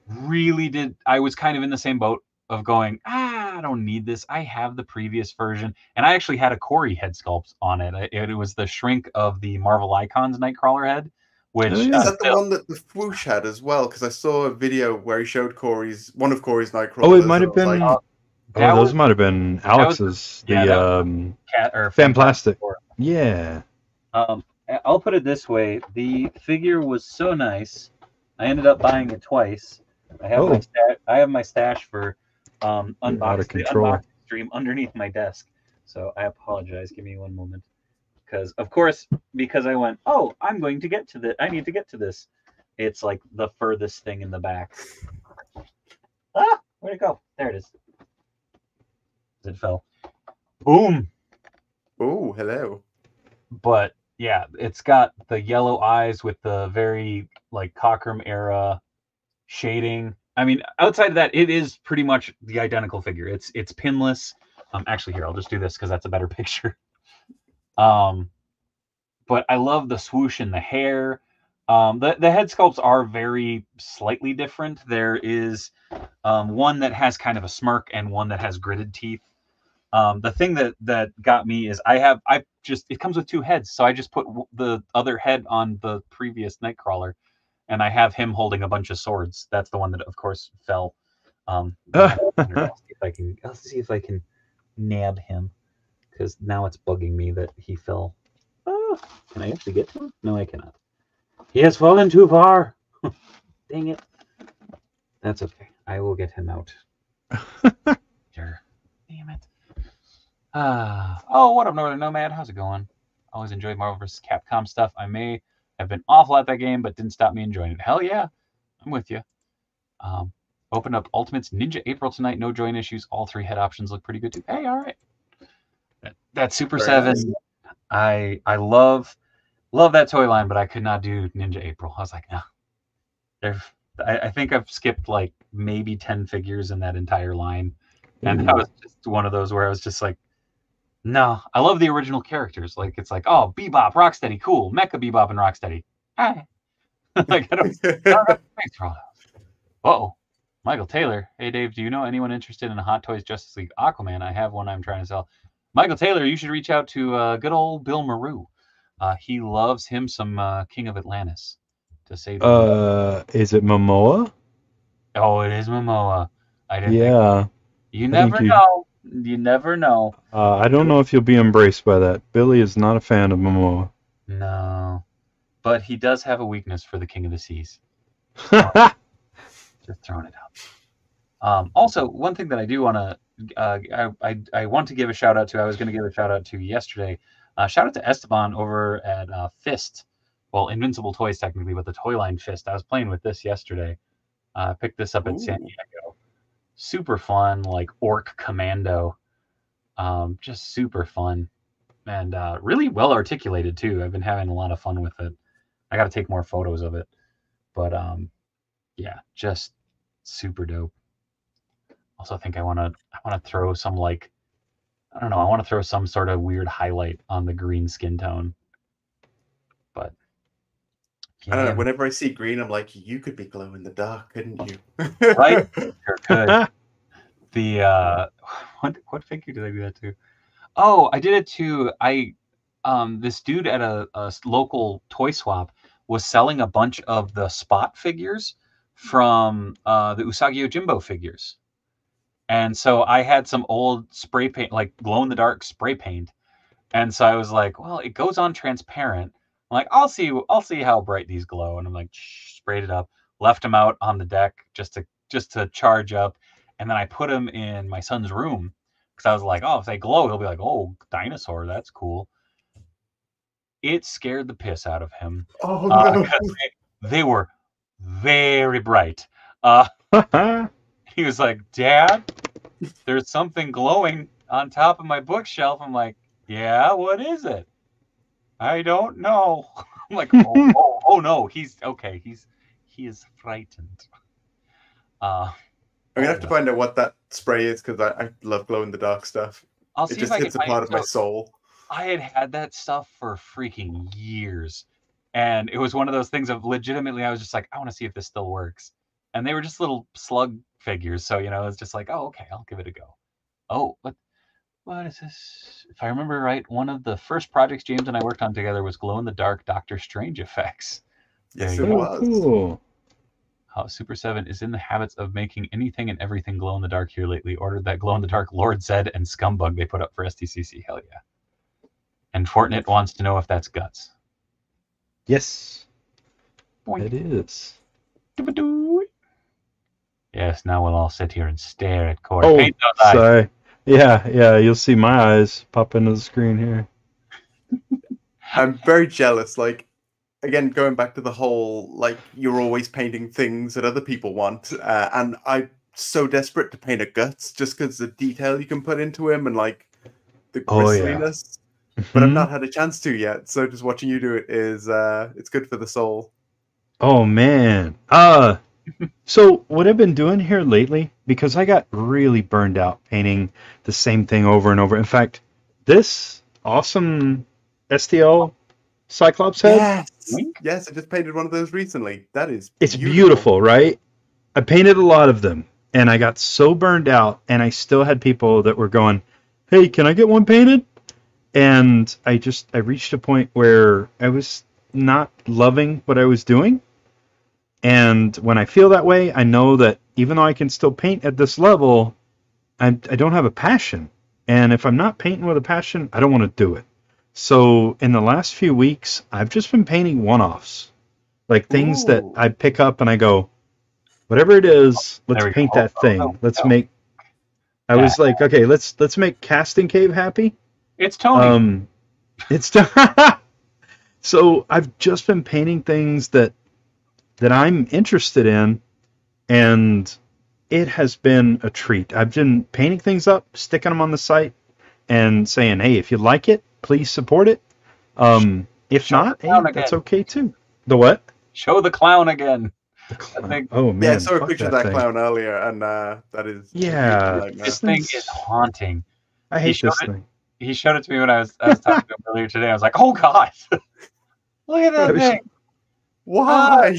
was kind of in the same boat of going, I don't need this. I have the previous version, and I actually had a Corey head sculpt on it. It was the shrink of the Marvel Icons Nightcrawler head. Which is that the one that the Swoosh had as well? Because I saw a video where he showed one of Corey's Nightcrawlers. Oh, it might have been. Those might have been Alex's. Fan Plastic. Yeah. I'll put it this way: the figure was so nice, I ended up buying it twice. I have my stash for unboxing stream underneath my desk, so I apologize. Give me one moment. Because, of course, I went, oh, I need to get to this. It's like the furthest thing in the back. Ah, where'd it go? There it is. It fell. Boom. Oh, hello. But, yeah, it's got the yellow eyes with the very, like, Cockrum era shading. I mean, outside of that, it is pretty much the identical figure. It's pinless. Actually, here, I'll just do this because that's a better picture. But I love the swoosh in the hair. The head sculpts are very slightly different. There is one that has kind of a smirk and one that has gritted teeth. The thing that got me is it comes with two heads, so I just put the other head on the previous Nightcrawler, and I have him holding a bunch of swords. That's the one that, of course, fell. I'll see if I can nab him, because now it's bugging me that he fell. Oh, can I actually get to him? No, I cannot. He has fallen too far. Dang it. That's okay. I will get him out. Sure. Damn it. Oh, what up, Northern Nomad? How's it going? Always enjoyed Marvel vs. Capcom stuff. I may have been awful at that game, but didn't stop me enjoying it. Hell yeah. I'm with you. Opened up Ultimates Ninja April tonight. No join issues. All three head options look pretty good too. Hey, all right. That Super 7, nice. I love that toy line, but I could not do Ninja April. I was like, no. I think I've skipped like maybe 10 figures in that entire line. And that was just one of those where I was just like, no. I love the original characters. Like, it's like, oh, Bebop, Rocksteady, cool. Mecha Bebop and Rocksteady. Hey. Like, I don't thanks for all that. Uh-oh. Michael Taylor. Hey, Dave, do you know anyone interested in a Hot Toys Justice League Aquaman? I have one I'm trying to sell. Michael Taylor, you should reach out to good old Bill Maru. He loves him some King of Atlantis, to say the least. Is it Momoa? Oh, it is Momoa. I didn't Yeah. You never know. You never know. I don't know if you'll be embraced by that. Billy is not a fan of Momoa. No. But he does have a weakness for the King of the Seas. Just throwing it out. Also, one thing that I do want to, I want to give a shout out to. I was going to give a shout out to yesterday. Shout out to Esteban over at Fist. Well, Invincible Toys technically, but the toy line Fist. I was playing with this yesterday. I picked this up at San Diego. Super fun, like Orc Commando. Just super fun. And really well articulated too. I've been having a lot of fun with it. I got to take more photos of it. But yeah, just super dope. Also, I think I want to throw some, like, I don't know, I want to throw some sort of weird highlight on the green skin tone. But yeah. I don't know, whenever I see green, I'm like, you could be glow in the dark, couldn't you? Right? Sure could. The what figure did I do that to? Oh, I did it to this dude at a local toy swap was selling a bunch of the Spot figures from the Usagi Yojimbo figures. And so I had some old spray paint, like glow-in-the-dark spray paint. And so I was like, well, it goes on transparent. I'm like, I'll see how bright these glow. And I'm like, sprayed it up, left them out on the deck just to charge up. And then I put them in my son's room because I was like, oh, if they glow, he'll be like, oh, dinosaur, that's cool. It scared the piss out of him. Oh, no. They were very bright. He was like, Dad, there's something glowing on top of my bookshelf. I'm like, yeah, what is it? I don't know. I'm like, oh no, he's okay. He is frightened. I'm gonna have to find out what that spray is because I love glow in the dark stuff. I'll see it just if I hits can a part of my soul. I had that stuff for freaking years, and it was one of those things of legitimately I was just like, I want to see if this still works. And they were just little slug figures, so it's just like, oh, okay, I'll give it a go. Oh, what is this? If I remember right, one of the first projects James and I worked on together was glow-in-the-dark Doctor Strange effects. Yes, it was. Cool. Super 7 is in the habits of making anything and everything glow-in-the-dark here lately. Ordered that glow-in-the-dark Lord Zed and Scumbug they put up for STCC. Hell yeah. And Fortnite wants to know if that's Guts. Yes. Boink. It is. Yes, now we'll all sit here and stare at Corey. Oh, Paint those eyes. sorry. Yeah, you'll see my eyes pop into the screen here. I'm very jealous. Like, again, going back to the whole, like, you're always painting things that other people want. And I'm so desperate to paint a Guts just because the detail you can put into him and, like, the gristliness. But I've not had a chance to yet. So just watching you do it is, it's good for the soul. Oh, man. So what I've been doing here lately, because I got really burned out painting the same thing over and over. In fact, this awesome STL Cyclops head. Yes, I just painted one of those recently. It's beautiful, right? I painted a lot of them, and I got so burned out, and I still had people that were going, hey, can I get one painted? And I reached a point where I was not loving what I was doing. And when I feel that way, I know that even though I can still paint at this level, I don't have a passion. And if I'm not painting with a passion, I don't want to do it. So in the last few weeks, I've just been painting one-offs. Like things that I pick up and I go, whatever it is, let's paint that thing. Let's make... I was like, okay, let's make Casting Cave happy. It's Tony. So I've just been painting things that I'm interested in, and it has been a treat. I've been painting things up, sticking them on the site, and saying, hey, if you like it, please support it. If not, hey, that's okay too. The what? Show the clown again. The clown. Oh, man. Yeah, I saw a picture of that clown earlier, and that is... Yeah. This thing is haunting. I hate this thing. He showed it to me when I was talking to him earlier today. I was like, oh, God. Look at that thing. Why?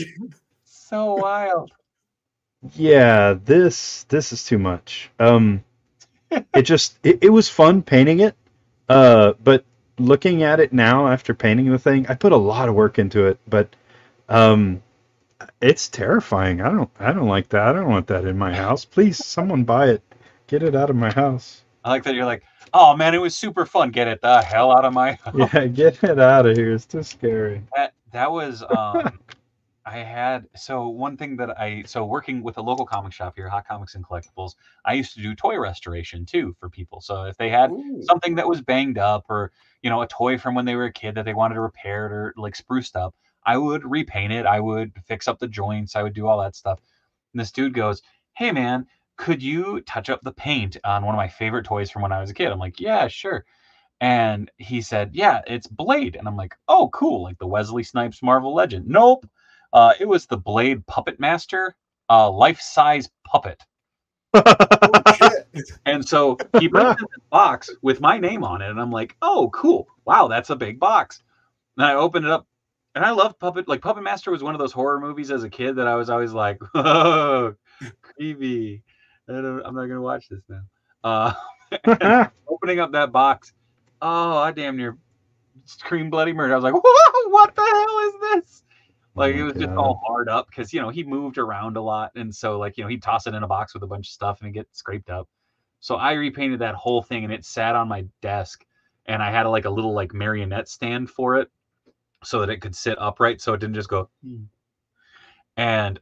So wild. Yeah, this is too much. It was fun painting it, but looking at it now after painting the thing, I put a lot of work into it, but It's terrifying. I don't like that. I don't want that in my house. Please, someone buy it. Get it out of my house. I like that you're like, oh man, it was super fun. Get it the hell out of my house. Yeah, get it out of here. It's too scary. That was I had one thing that working with a local comic shop here, Hot Comics and Collectibles, I used to do toy restoration too for people. So if they had something that was banged up, or a toy from when they were a kid that they wanted to repair it or like spruced up, I would repaint it, I would fix up the joints, I would do all that stuff. And this dude goes, "Hey man, could you touch up the paint on one of my favorite toys from when I was a kid?" I'm like, "Yeah, sure." And he said, "Yeah, it's Blade." And I'm like, "Oh, cool, like the Wesley Snipes Marvel Legend." Nope. It was the Blade Puppet Master, life-size puppet. Oh, shit. And so he brings in this box with my name on it, and I'm like, "Oh, cool! Wow, that's a big box." And I opened it up, and I loved Puppet. Like Puppet Master was one of those horror movies as a kid that I was always like, "Oh, creepy! I'm not gonna watch this now." Opening up that box, oh, I damn near screamed bloody murder. I was like, "Whoa, what the hell is this?" Like, it was just all hard up because, he moved around a lot. And so, like, he'd toss it in a box with a bunch of stuff and it'd get scraped up. So I repainted that whole thing and it sat on my desk. And I had a little marionette stand for it so that it could sit upright so it didn't just go. And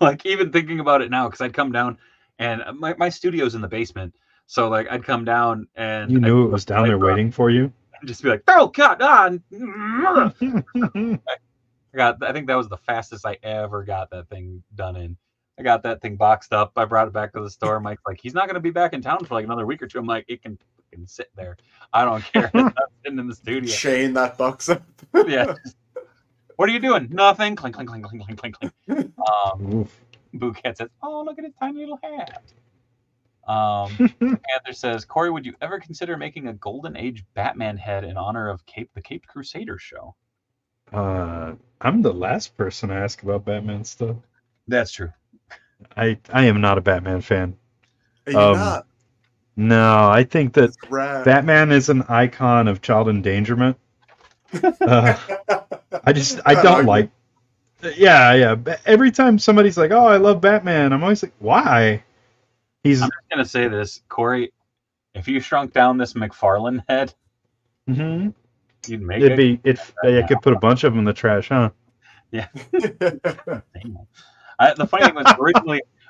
like, even thinking about it now, because I'd come down and my studio's in the basement. So, like, I'd come down and you knew it was down there waiting for you. Just be like, "Oh God!" I think that was the fastest I ever got that thing done in. I got that thing boxed up. I brought it back to the store. Mike's like, "He's not going to be back in town for like another week or two." I'm like, "It can sit there. I don't care. It's not sitting in the studio." Chain that box up. Yeah. What are you doing? Nothing. Clink, clink, clink, clink, clink, clink. Bouquet says, "Oh, look at his tiny little hat." Panther says, "Corey, would you ever consider making a Golden Age Batman head in honor of the Caped Crusader show?" I'm the last person to ask about Batman stuff. That's true. I am not a Batman fan. Are you not? No, I think that Batman is an icon of child endangerment. I don't like. Yeah. Every time somebody's like, "Oh, I love Batman," I'm always like, "Why?" I'm just gonna say this, Corey. If you shrunk down this McFarlane head, you'd make it. I could put a bunch of them in the trash, huh? Yeah. The funny thing was,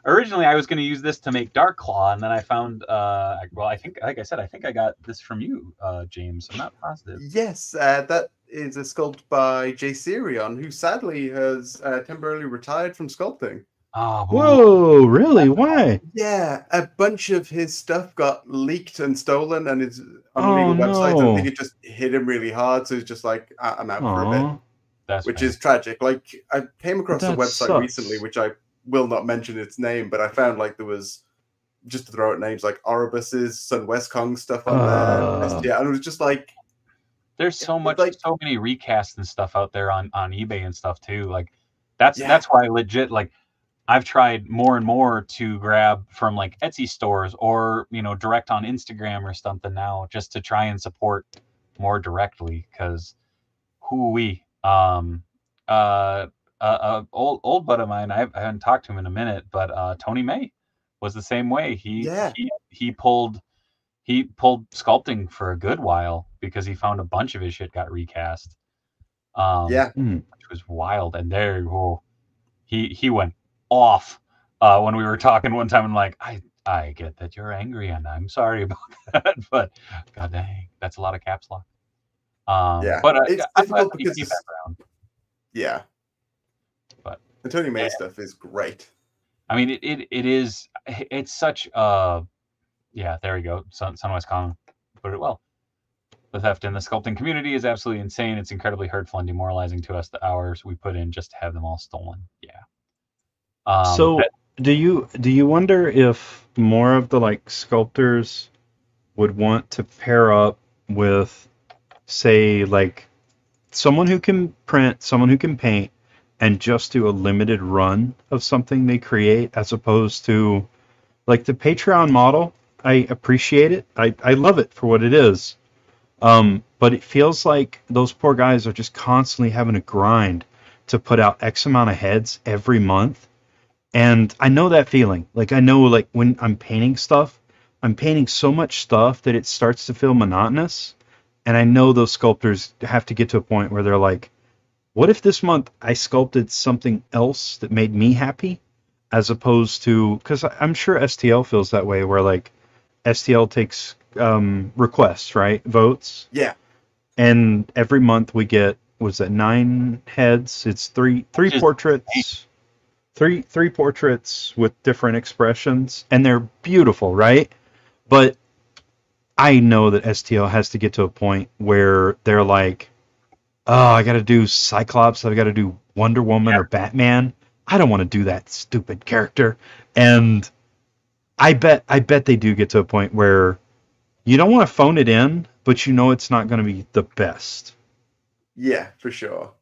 originally I was going to use this to make Dark Claw, and then I found, I think, like I said, I think I got this from you, James. I'm not positive. Yes, that is a sculpt by Jay Sirion, who sadly has temporarily retired from sculpting. Oh, whoa, really? Why? Yeah, a bunch of his stuff got leaked and stolen, and it's on legal websites. And I think it just hit him really hard, so he's just like, "I'm out for a bit," which is tragic. Like, I came across a website recently, which I will not mention its name, but I found there was, just to throw out names, like Oribus's, Sun West Kong stuff on there, and it was just like, there's so many recasts and stuff out there on eBay and stuff too. Like, that's why legit, like, I've tried more and more to grab from like Etsy stores or, direct on Instagram or something now, just to try and support more directly. Cause old bud of mine, I haven't talked to him in a minute, but Tony May was the same way. He pulled sculpting for a good while because he found a bunch of his shit got recast. Which was wild. And he went off when we were talking one time. I'm like, I get that you're angry and I'm sorry about that, but god dang, that's a lot of caps lock. But it's difficult because keep that around. Yeah, but the Tony May stuff is great. I mean, it's such there we go. Sunwest Kong put it well. The theft in the sculpting community is absolutely insane. It's incredibly hurtful and demoralizing to us, the hours we put in just to have them all stolen. Do you wonder if more of the sculptors would want to pair up with, say, someone who can print, someone who can paint, and just do a limited run of something they create, as opposed to the Patreon model? I appreciate it. I love it for what it is. But it feels like those poor guys are just constantly having to grind to put out X amount of heads every month. And I know that feeling. Like, I know, like, when I'm painting stuff, I'm painting so much stuff that it starts to feel monotonous. And I know those sculptors have to get to a point where they're like, what if this month I sculpted something else that made me happy? As opposed to, because I'm sure STL feels that way, where, like, STL takes requests, right? Votes. Yeah. And every month we get, was that 9 heads? It's three portraits. Three portraits with different expressions, and they're beautiful, right? But I know that STL has to get to a point where they're like, oh, I got to do Cyclops, I got to do Wonder Woman or Batman. I don't want to do that stupid character. And I bet they do get to a point where you don't want to phone it in, but you know it's not going to be the best. Yeah, for sure.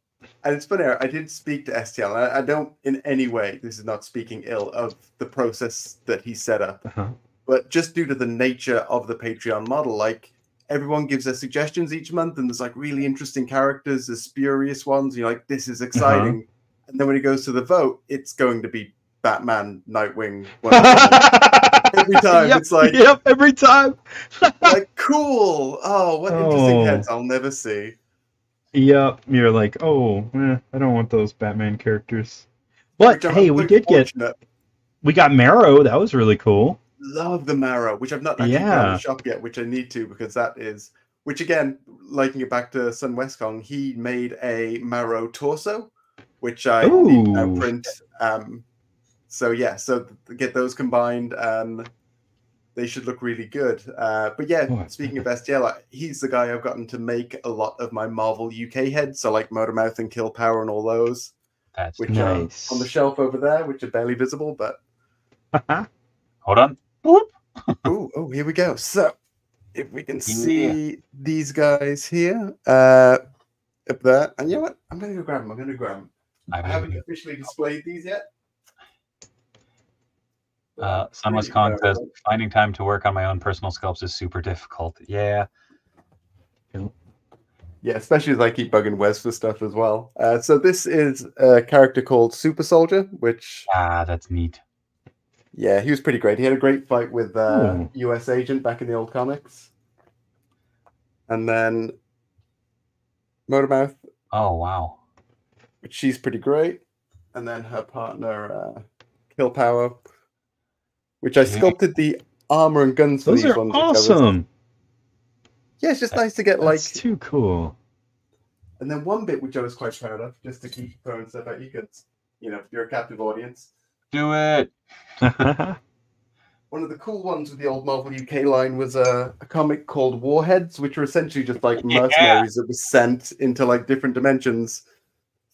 And it's funny, I did speak to STL, and I don't in any way, this is not speaking ill of the process that he set up, but just due to the nature of the Patreon model, like, everyone gives their suggestions each month, and there's, like, really interesting characters, there's spurious ones, you're like, this is exciting. And then when it goes to the vote, it's going to be Batman, Nightwing, Wonder Woman. Every time, it's like... Yep, every time! Like, cool! Oh, what interesting heads I'll never see. Yep, you're like, oh, I don't want those Batman characters. But hey, we got Marrow. That was really cool. Love the Marrow, which I've not actually put in the shop yet, which I need to, because that is, which again, liking it back to Sun Westkong, he made a Marrow torso, which I need to now print. So yeah, so get those combined, and they should look really good. But yeah, speaking of STL, he's the guy I've gotten to make a lot of my Marvel UK heads, so like Motormouth and Kill Power and all those. That's which nice. are on the shelf over there, which are barely visible, but... Hold on. Boop. Oh, here we go. So, if we can see these guys here, up there. And you know what? I'm going to go grab them. I haven't officially displayed these yet. Sun Westkong says, finding time to work on my own personal sculpts is super difficult. Yeah. Yeah, especially as I keep bugging Wes for stuff as well. So this is a character called Super Soldier, which... that's neat. Yeah, he was pretty great. He had a great fight with US Agent back in the old comics. And then Motormouth. Oh, wow. Which she's pretty great. And then her partner, Kill Power, which I sculpted the armor and guns for. Those these are ones. awesome. Yeah, it's just nice to get, like... That's too cool. And then one bit which I was quite proud of, just to keep throwing stuff at you, because, you know, you're a captive audience. Do it! One of the cool ones with the old Marvel UK line was a comic called Warheads, which were essentially just, like, mercenaries that were sent into, like, different dimensions.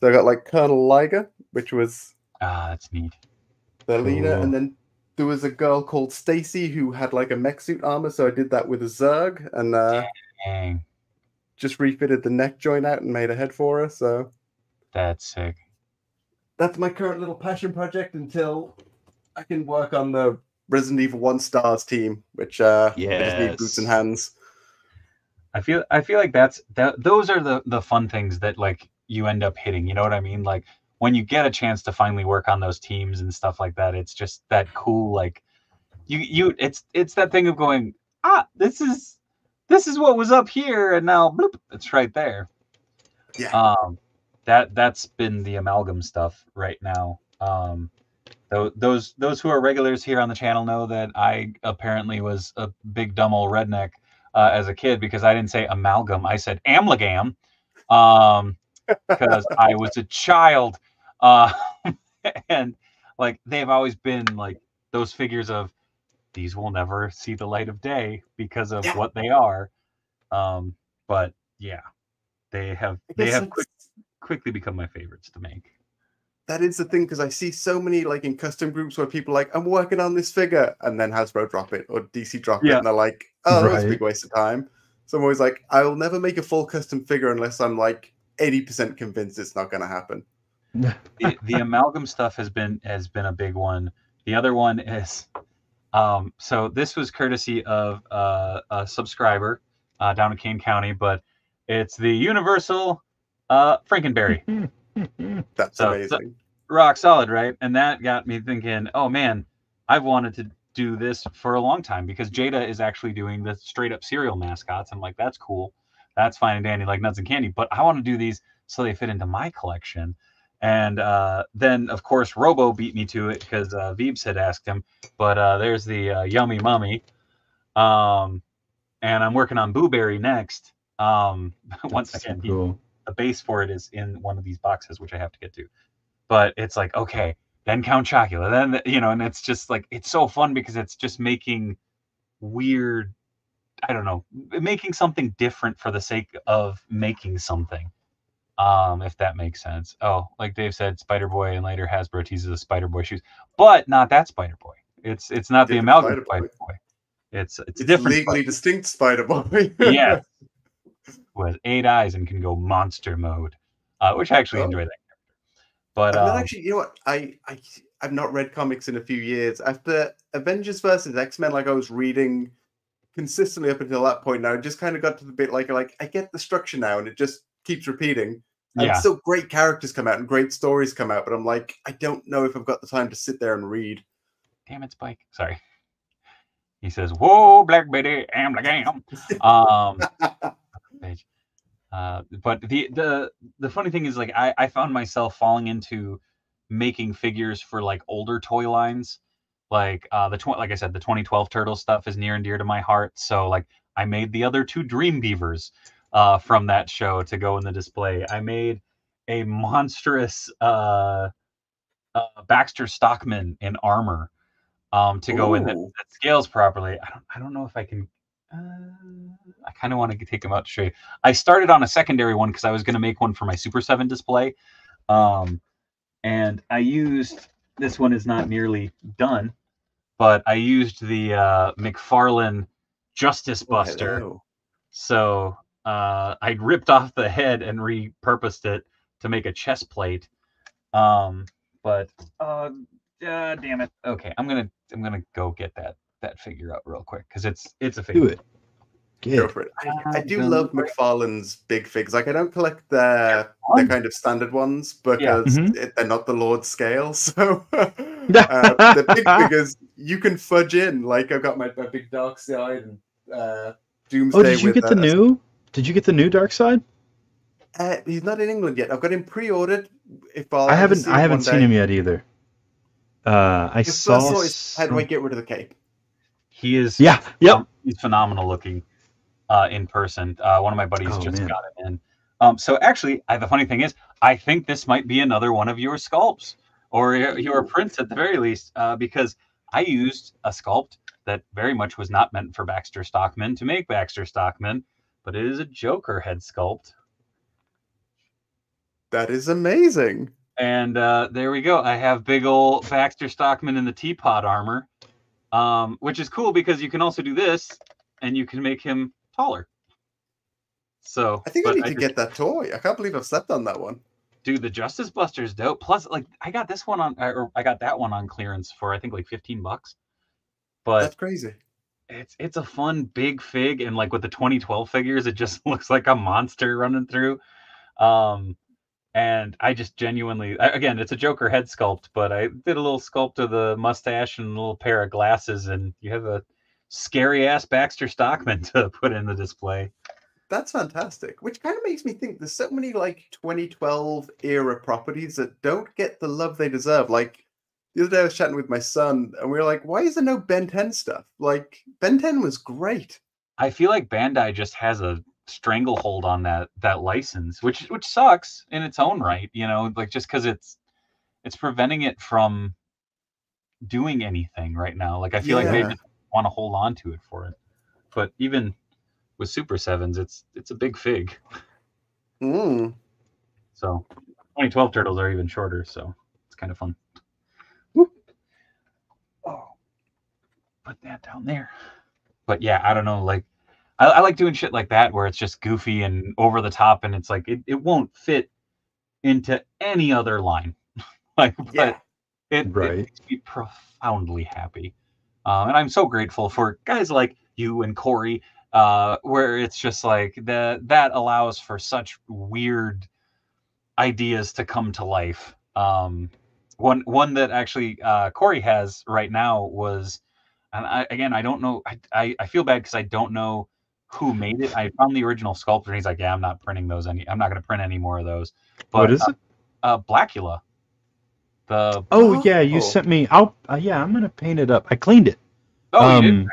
So I got, like, Colonel Liger, which was... that's neat. The leader, and then there was a girl called Stacy who had like a mech suit armor, so I did that with a Zerg and just refitted the neck joint out and made a head for her. So that's sick. That's my current little passion project until I can work on the Resident Evil 1 Stars team, which I just need boots and hands. I feel like those are the fun things that like you end up hitting. You know what I mean? Like, when you get a chance to finally work on those teams and stuff like that, it's just that cool. Like it's that thing of going, this is what was up here, and now bloop, it's right there. Yeah. That's been the amalgam stuff right now. Those who are regulars here on the channel know that I apparently was a big dumb old redneck as a kid, because I didn't say amalgam, I said amalgam. Because I was a child, and like they've always been like those figures of these will never see the light of day because of what they are. But yeah, they have quickly become my favorites to make. That is the thing, because I see so many like in custom groups where people are like, I'm working on this figure, and then Hasbro drop it or DC drop it, and they're like, oh, that's a big waste of time. So I'm always like, I will never make a full custom figure unless I'm like 80% convinced it's not going to happen. The amalgam stuff has been a big one. The other one is so this was courtesy of a subscriber down in Kane County, but it's the Universal Frankenberry. That's So amazing. rock solid, right? And that got me thinking, oh man, I've wanted to do this for a long time because Jada is actually doing the straight up cereal mascots. I'm like, that's cool. That's fine and dandy, like nuts and candy. But I want to do these so they fit into my collection. And then, of course, Robo beat me to it because Veebs had asked him. But there's the Yummy Mummy. And I'm working on Booberry next. Once again, Cool. the base for it is in one of these boxes, which I have to get to. But it's like, okay, then Count Chocula, then, you know, and it's just like, it's so fun because it's just making weird, I don't know, making something different for the sake of making something. If that makes sense. Oh, like Dave said, Spider Boy, and later Hasbro teases the Spider Boy shoes, but not that Spider Boy. It's not the Different amalgam Spider-Boy. Spider Boy. It's It's different. legally distinct Spider Boy. Yeah, who has 8 eyes and can go monster mode, which I actually enjoy that character. But I've not actually, you know what? I've not read comics in a few years. After Avengers versus X-Men, like I was reading consistently up until that point. Now it just kind of got to the bit like I get the structure now, and it just keeps repeating. And yeah, so great characters come out and great stories come out, but I'm like, I don't know if I've got the time to sit there and read. damn it, Spike. Sorry. He says, "Whoa, Black Betty, am like am." But the funny thing is, like, I found myself falling into making figures for like older toy lines, like like I said, the 2012 Turtles stuff is near and dear to my heart. So like, I made the other 2 Dream Beavers from that show to go in the display. I made a monstrous Baxter Stockman in armor to go in that scales properly. I don't know if I can. I kind of want to take them out to show you. I started on a secondary one because I was going to make one for my Super 7 display. And I used, this one is not nearly done, but I used the McFarlane Justice Buster. So I ripped off the head and repurposed it to make a chest plate. But damn it. Okay, I'm gonna go get that figure up real quick because it's a figure. Do it. Go for it. I do love McFarlane's big figs. Like I don't collect the kind of standard ones because they're not the Lord scale. So the big figures you can fudge in. Like I've got my big Dark Side and Doomsday. Oh, did you get the new? Did you get the new Dark Side? He's not in England yet. I've got him pre-ordered. I haven't seen him yet either. I saw. How do I get rid of the cape? He is. Yeah. Yep. He's phenomenal looking in person. One of my buddies got him in. So actually, the funny thing is, I think this might be another one of your sculpts or your prints at the very least, because I used a sculpt that very much was not meant for Baxter Stockman to make Baxter Stockman, but it is a Joker head sculpt. That is amazing. And there we go. I have big old Baxter Stockman in the teapot armor, which is cool because you can also do this, and you can make him taller. So I think I need to get that toy. I can't believe I've slept on that one. Dude, the Justice Buster's dope. Plus, like, I got this one or I got that one on clearance for I think like $15. But that's crazy. It's a fun big fig, and like with the 2012 figures, it just looks like a monster running through. And I just genuinely, again, it's a Joker head sculpt, but I did a little sculpt of the mustache and a little pair of glasses, and you have a scary ass Baxter Stockman to put in the display. That's fantastic. Which kind of makes me think there's so many like 2012 era properties that don't get the love they deserve. Like the other day I was chatting with my son and we were like, why is there no Ben 10 stuff? Like Ben 10 was great. I feel like Bandai just has a stranglehold on that license, which sucks in its own right, you know, like just because it's preventing it from doing anything right now. Like I feel like they just want to hold on to it for it. But even with Super 7s, it's a big fig. So 2012 turtles are even shorter, so it's kind of fun. Whoop. Oh, put that down there. But yeah, I don't know, like I like doing shit like that where it's just goofy and over the top, and it's like it won't fit into any other line. Like, but it makes me profoundly happy. And I'm so grateful for guys like you and Corey, where it's just like that allows for such weird ideas to come to life. One that actually Corey has right now was, and I don't know. I feel bad because I don't know who made it. I found the original sculptor, and he's like, yeah, I'm not printing those I'm not going to print any more of those. But What is it? Blackula. Oh yeah, you sent me. Yeah, I'm gonna paint it up. I cleaned it. Oh, you did?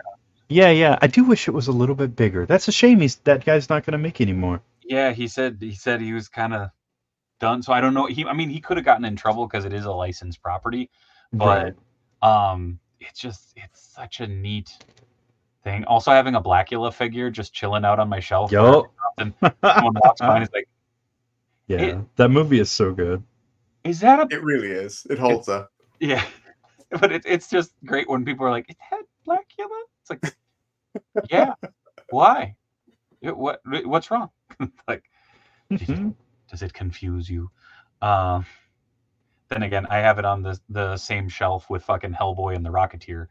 Yeah. I do wish it was a little bit bigger. That's a shame. That guy's not gonna make anymore. Yeah, he said he was kind of done. So I don't know. He could have gotten in trouble because it is a licensed property, but it's such a neat thing. Also, having a Blackula figure just chilling out on my shelf. Yo. And someone walks by and is like, yeah, that movie is so good. Is that a? It really is. It holds up. Yeah, but it's just great when people are like, "Is that Blackula?" It's like, yeah. Why? What's wrong? Like, does it confuse you? Then again, I have it on the same shelf with fucking Hellboy and the Rocketeer.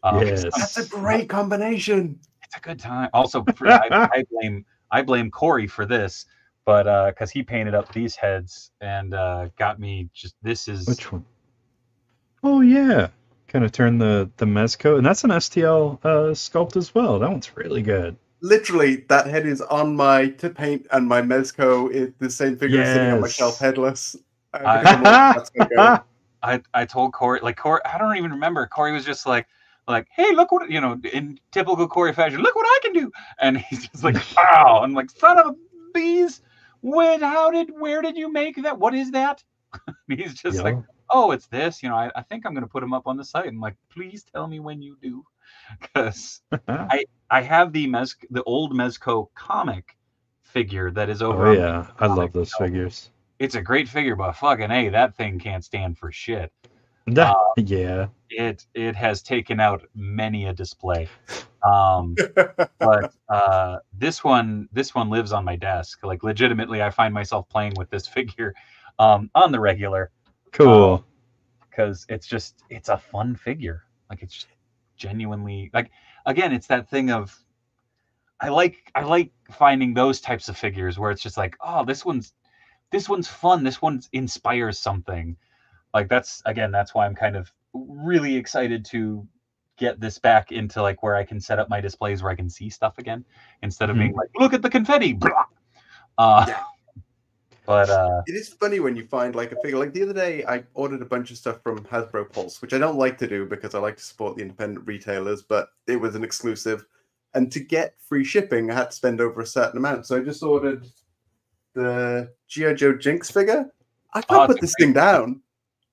Yes, that's a great combination. It's a good time. Also, I blame Corey for this. But because he painted up these heads and got me this is which one? Oh yeah, kind of turn the mezco, and that's an STL sculpt as well. That one's really good. Literally, that head is on my to paint, and my mezco is the same figure sitting on my shelf, headless. I told Corey, I don't even remember. Corey was just like, hey, look what in typical Corey fashion, look what I can do, and he's just like, wow. I'm like, son of a bees. Where did you make that? What is that? He's just like, oh, it's this. I think I'm going to put him up on the site. I'm like, please tell me when you do, because I have the old Mezco comic figure that is over. Oh yeah, I love those figures. It's a great figure, but fucking A, that thing can't stand for shit. Yeah. It has taken out many a display. But this one lives on my desk. Like, legitimately, I find myself playing with this figure on the regular. Cool. Because it's a fun figure. Like, it's genuinely, like, again, it's that thing of I like finding those types of figures where it's just like, oh, this one's fun. This one inspires something. Like, that's why I'm kind of really excited to get this back into like where I can set up my displays where I can see stuff again instead of being like, look at the confetti. Yeah. But it is funny when you find like a figure. Like the other day, I ordered a bunch of stuff from Hasbro Pulse, which I don't like to do because I like to support the independent retailers, but it was an exclusive. And to get free shipping, I had to spend over a certain amount. So I just ordered the G.I. Joe Jinx figure. I can't put this thing down.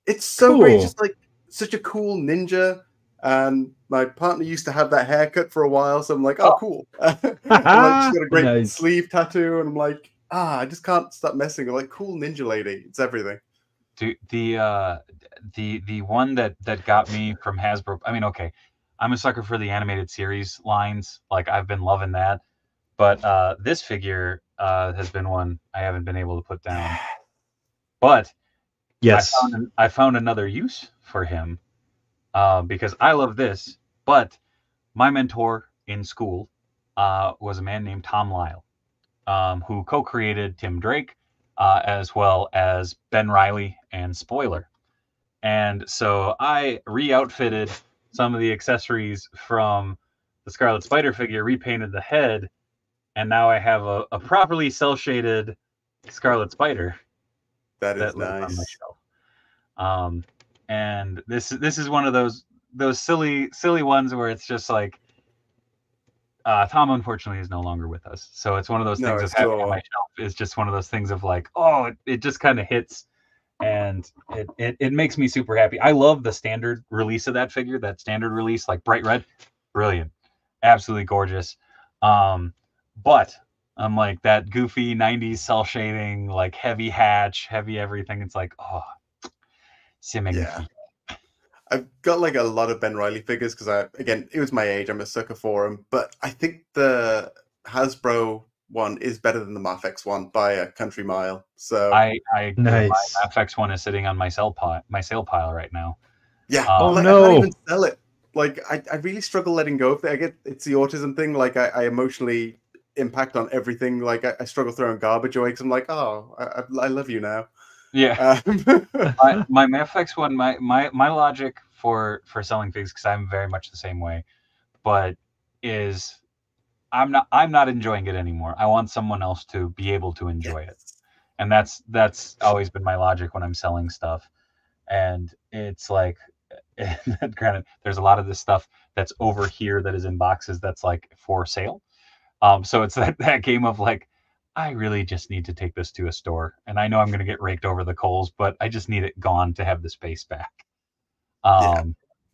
It's so great. Just like such a cool ninja. And my partner used to have that haircut for a while. So I'm like, oh, cool. And like, she's got a great sleeve tattoo. And I'm like, I just can't stop messing. Like, cool ninja lady. It's everything. The one that got me from Hasbro. I mean, okay, I'm a sucker for the animated series lines. Like, I've been loving that. But this figure has been one I haven't been able to put down. But yes, I found another use for him because I love this. But my mentor in school was a man named Tom Lyle, who co-created Tim Drake, as well as Ben Reilly and Spoiler. And so I re-outfitted some of the accessories from the Scarlet Spider figure, repainted the head, and now I have a properly cel-shaded Scarlet Spider. That is nice. On my shelf. And this is one of those silly ones where it's just like, Tom unfortunately is no longer with us, so it's one of those things of having on my shelf is just one of those things of like, oh, it just kind of hits, and it makes me super happy. I love the standard release of that figure, that standard release, like bright red, brilliant, absolutely gorgeous. But I'm like that goofy 90s cell shading, like heavy hatch, heavy everything. It's like, oh, yeah. I've got like a lot of Ben Reilly figures because it was my age. I'm a sucker for him, but I think the Hasbro one is better than the Mafex one by a country mile. So I nice. My Mafex one is sitting on my sale pile right now. Yeah. I can't even sell it. Like I really struggle letting go of it. I get it's the autism thing. Like I emotionally impact on everything. Like I struggle throwing garbage away because I'm like, oh, I love you now. Yeah. Um, My FX one, my logic for selling figs, because I'm very much the same way, but is I'm not enjoying it anymore. I want someone else to be able to enjoy it. And that's always been my logic when I'm selling stuff. And it's like, granted, there's a lot of this stuff that's over here that is in boxes that's like for sale. So it's that game of like, I really just need to take this to a store, and I know I'm going to get raked over the coals, but I just need it gone to have the space back. Yeah.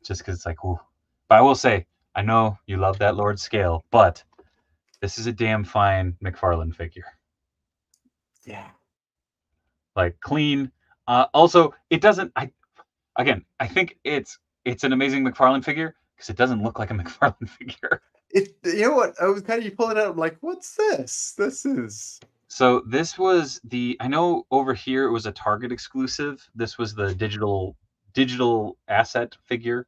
Just because it's like, ooh. But I will say, I know you love that Lord scale, but this is a damn fine McFarlane figure. Yeah. Like clean. Also, it doesn't. I think it's an amazing McFarlane figure because it doesn't look like a McFarlane figure. You know what? I was kind of, you pull it out. I'm like, what's this? This is. So this was I know over here it was a Target exclusive. This was the digital asset figure.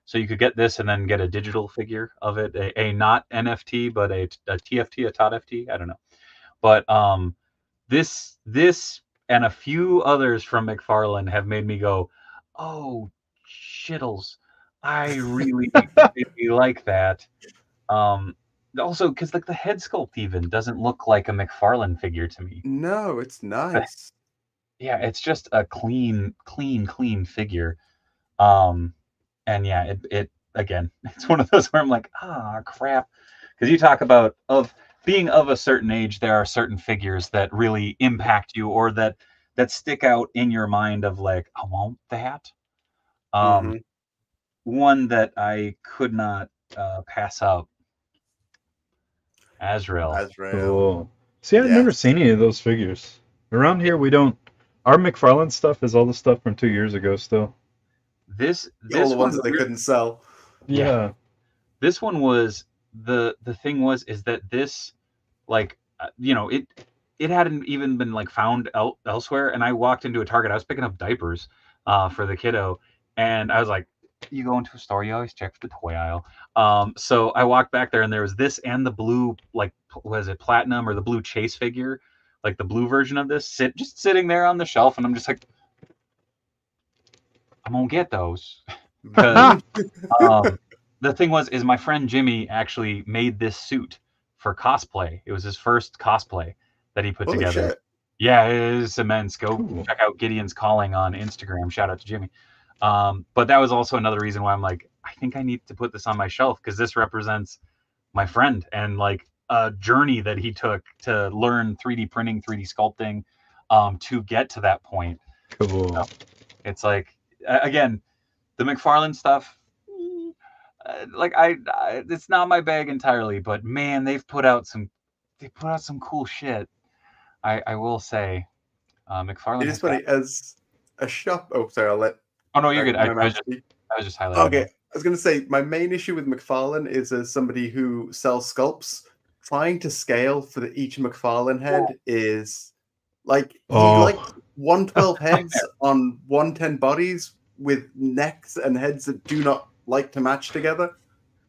So you could get this and then get a digital figure of it, a not NFT, but a TFT, a TOT FT. I don't know. But this and a few others from McFarlane have made me go, oh, shittles. I really, really like that. Also, because like the head sculpt even doesn't look like a McFarlane figure to me. No, it's nice. Yeah, it's just a clean figure. And yeah, it again, it's one of those where I'm like, crap. Because you talk about being of a certain age, there are certain figures that really impact you or that stick out in your mind of like, I want that. One that I could not pass up. Azrael. Cool. See, I've never seen any of those figures. Around here, we don't. Our McFarlane stuff is all the stuff from 2 years ago still. This all the ones that they couldn't sell. Yeah. This one was the thing is that this, like, it hadn't even been like found elsewhere. And I walked into a Target. I was picking up diapers for the kiddo, and I was like, you go into a store, you always check the toy aisle. So I walked back there, and there was this and the blue, like, was it platinum or the blue chase figure, like the blue version of this, just sitting there on the shelf, and I'm just like, I'm gonna get those. Because the thing is my friend Jimmy actually made this suit for cosplay. It was his first cosplay that he put together. Shit. Yeah, it is immense. Go check out Gideon's Calling on Instagram. Shout out to Jimmy. But that was also another reason why I'm like, I think I need to put this on my shelf because this represents my friend and like a journey that he took to learn 3D printing, 3D sculpting, to get to that point. Cool. So it's like, again, the McFarlane stuff, like it's not my bag entirely, but man, they put out some cool shit. I will say, McFarlane. It is funny as a shop. Oh, sorry, I'll let. Oh no, you're good. I was just highlighting. Okay, I was going to say my main issue with McFarlane is as somebody who sells sculpts, trying to scale for each McFarlane head is like he like 112 heads on 110 bodies with necks and heads that do not like to match together.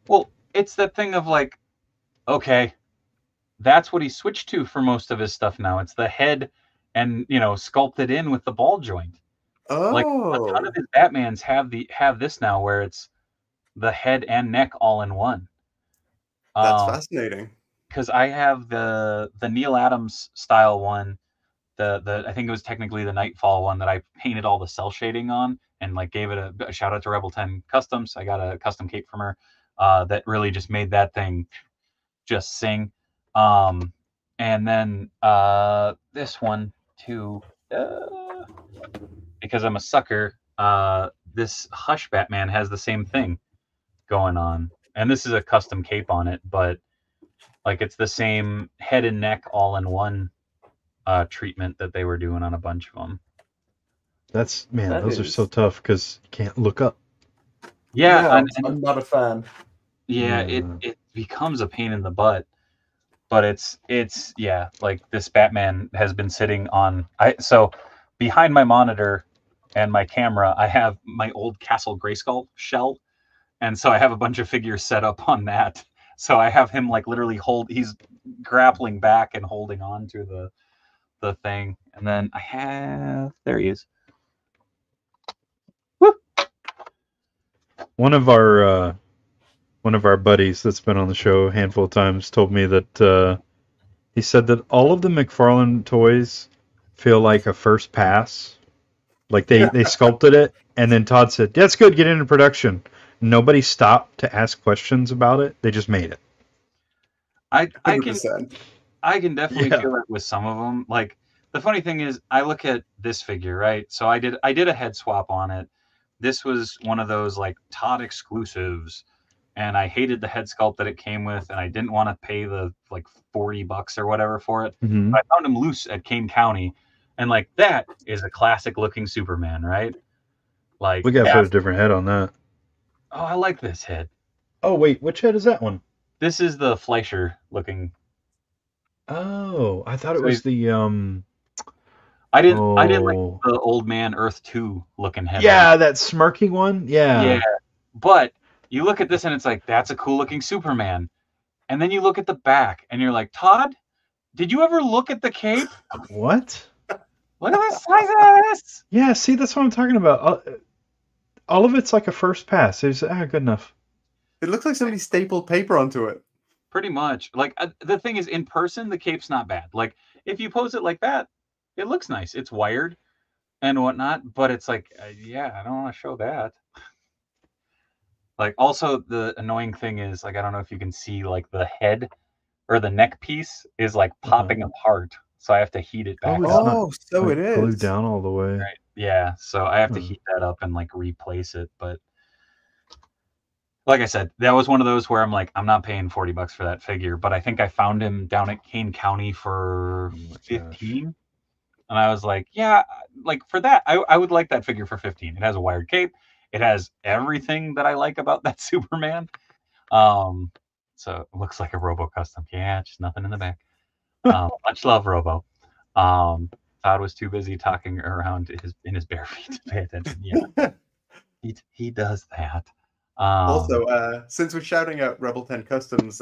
Well, it's that thing of like, okay, that's what he switched to for most of his stuff now. It's the head and, sculpted in with the ball joint. Oh, like a ton of his Batmans have this now where it's the head and neck all in one. That's fascinating. Because I have the Neil Adams style one, the I think it was technically the Nightfall one that I painted all the cell shading on and like gave it a shout out to Rebel 10 Customs. I got a custom cape from her that really just made that thing just sing. And then this one too. Because I'm a sucker, this Hush Batman has the same thing going on. And this is a custom cape on it, but like it's the same head and neck all in one treatment that they were doing on a bunch of them. Those are so tough because you can't look up. Yeah, I'm not a fan. Yeah, it becomes a pain in the butt. But it's like this Batman has been sitting on so behind my monitor and my camera, I have my old Castle Grayskull shell. And so I have a bunch of figures set up on that. So I have him like literally he's grappling back and holding on to the thing, and then I have there he is. One of our buddies that's been on the show a handful of times told me that he said that all of the McFarlane toys feel like a first pass. Like they sculpted it, and then Todd said, "That's good, get into production." Nobody stopped to ask questions about it. They just made it. I can 100%. definitely feel it with some of them. Like the funny thing is, I look at this figure, right? So I did a head swap on it. This was one of those like Todd exclusives, and I hated the head sculpt that it came with, and I didn't want to pay the like $40 or whatever for it. Mm-hmm. But I found him loose at Kane County, and like that is a classic looking Superman, right? Like We got to put a different head on that. Oh, I like this head. Oh wait, which head is that one? This is the Fleischer looking. Oh, I thought it was the I didn't like the Old Man Earth 2 looking head. Yeah, that smirking one. Yeah. But you look at this and it's like, that's a cool looking Superman. And then you look at the back and you're like, Todd, did you ever look at the cape? What? Look at the size of this. Yeah, see, that's what I'm talking about. All of it's like a first pass. It's good enough. It looks like somebody stapled paper onto it. Pretty much. Like the thing is, in person, the cape's not bad. Like if you pose it like that, it looks nice. It's wired and whatnot, but it's like, yeah, I don't want to show that. Like also the annoying thing is, like, I don't know if you can see, like the head or the neck piece is like popping apart. So I have to heat it back up. Oh, so it is glued down all the way. Right. Yeah. So I have to heat that up and like replace it. But like I said, that was one of those where I'm like, I'm not paying $40 for that figure. But I think I found him down at Kane County for 15. And I was like, yeah, like for that, I would like that figure for 15. It has a wired cape. It has everything that I like about that Superman. So it looks like a Robo custom. Yeah, just nothing in the back. Much love, Robo. Todd was too busy talking around in his bare feet to pay attention. Yeah, he does that. Also, since we're shouting out Rebel 10 Customs,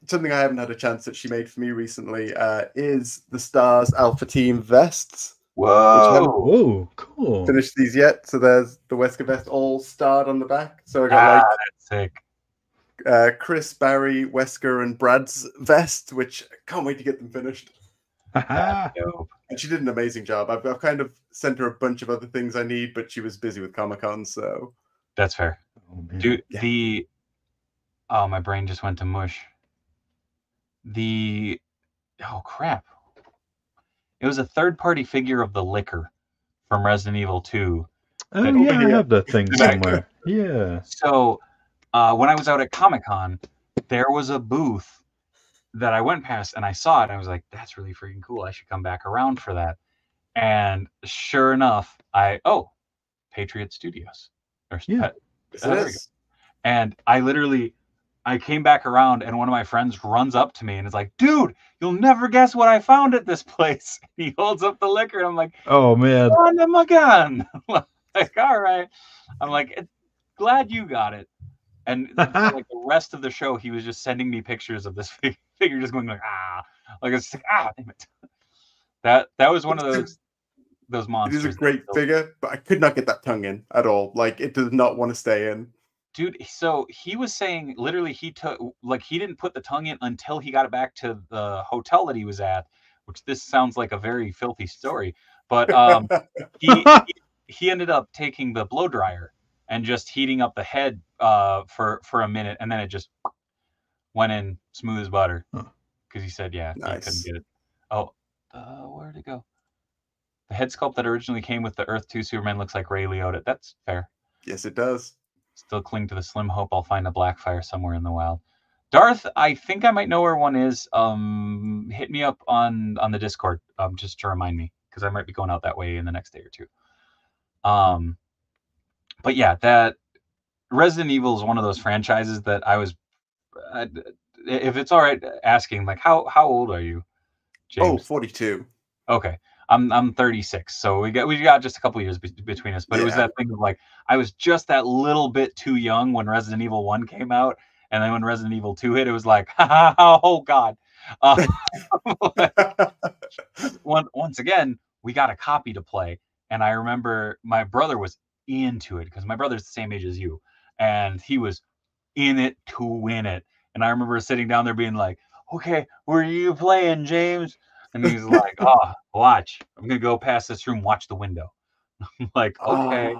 something I haven't had a chance that she made for me recently is the Stars Alpha Team vests. Whoa, cool. Finished these yet, so there's the Wesker vest all starred on the back. So I got that's sick. Chris, Barry, Wesker, and Brad's vest, which I can't wait to get them finished. Dope. And she did an amazing job. I've kind of sent her a bunch of other things I need, but she was busy with Comic-Con, so... That's fair. Oh, man. Dude, my brain just went to mush. Oh crap. It was a third-party figure of the liquor from Resident Evil 2. Oh, yeah, I have that thing somewhere. Yeah. So, when I was out at Comic-Con, there was a booth that I went past and I saw it and I was like, that's really freaking cool. I should come back around for that. And sure enough, Patriot Studios. And I came back around and one of my friends runs up to me and is like, dude, you'll never guess what I found at this place. He holds up the liquor and I'm like, oh man, found him again. Like, all right. I'm like, glad you got it. And like the rest of the show, he was just sending me pictures of this figure just going like, it's like, damn it. That was one of those monsters. It is a great figure, but I could not get that tongue in at all. Like, it does not want to stay in. Dude, so he was saying literally he didn't put the tongue in until he got it back to the hotel that he was at, which this sounds like a very filthy story. But he ended up taking the blow dryer and just heating up the head for a minute, and then it just went in smooth as butter. Because he said, he couldn't get it. Oh, where'd it go? The head sculpt that originally came with the Earth 2 Superman looks like Ray Liotta. That's fair. Yes, it does. Still cling to the slim hope I'll find a Blackfire somewhere in the wild. Darth, I think I might know where one is. Hit me up on the Discord just to remind me, because I might be going out that way in the next day or two. But yeah, that Resident Evil is one of those franchises that I was, if it's all right asking, like how old are you, James? Oh, 42. Okay. I'm 36, so we got just a couple years between us. But it was that thing of like, I was just that little bit too young when Resident Evil 1 came out, and then when Resident Evil 2 hit, it was like, oh god. once again, we got a copy to play, and I remember my brother was into it because my brother's the same age as you, and he was in it to win it. And I remember sitting down there being like, "Okay, where are you playing, James?" And he's like, "Oh, watch. I'm gonna go past this room, watch the window." I'm like, "Okay."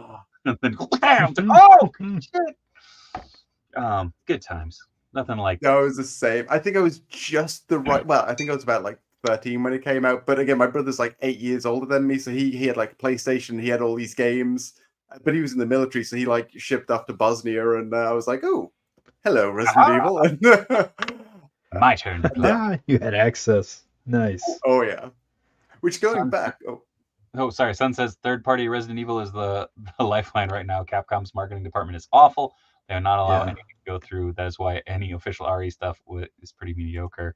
And then bam! Oh shit! Good times. Nothing like No, it was the same. I think I was just the right. Well, I think I was about like 13 when it came out. But again, my brother's like 8 years older than me, so he had like a PlayStation. He had all these games, but he was in the military, so he like shipped off to Bosnia, and I was like, "Oh, hello, Resident Evil." my turn to play. You had access. Nice. Oh yeah. Which going back. Oh, sorry. Son says third-party Resident Evil is the lifeline right now. Capcom's marketing department is awful. They are not allowing anything to go through. That is why any official RE stuff is pretty mediocre.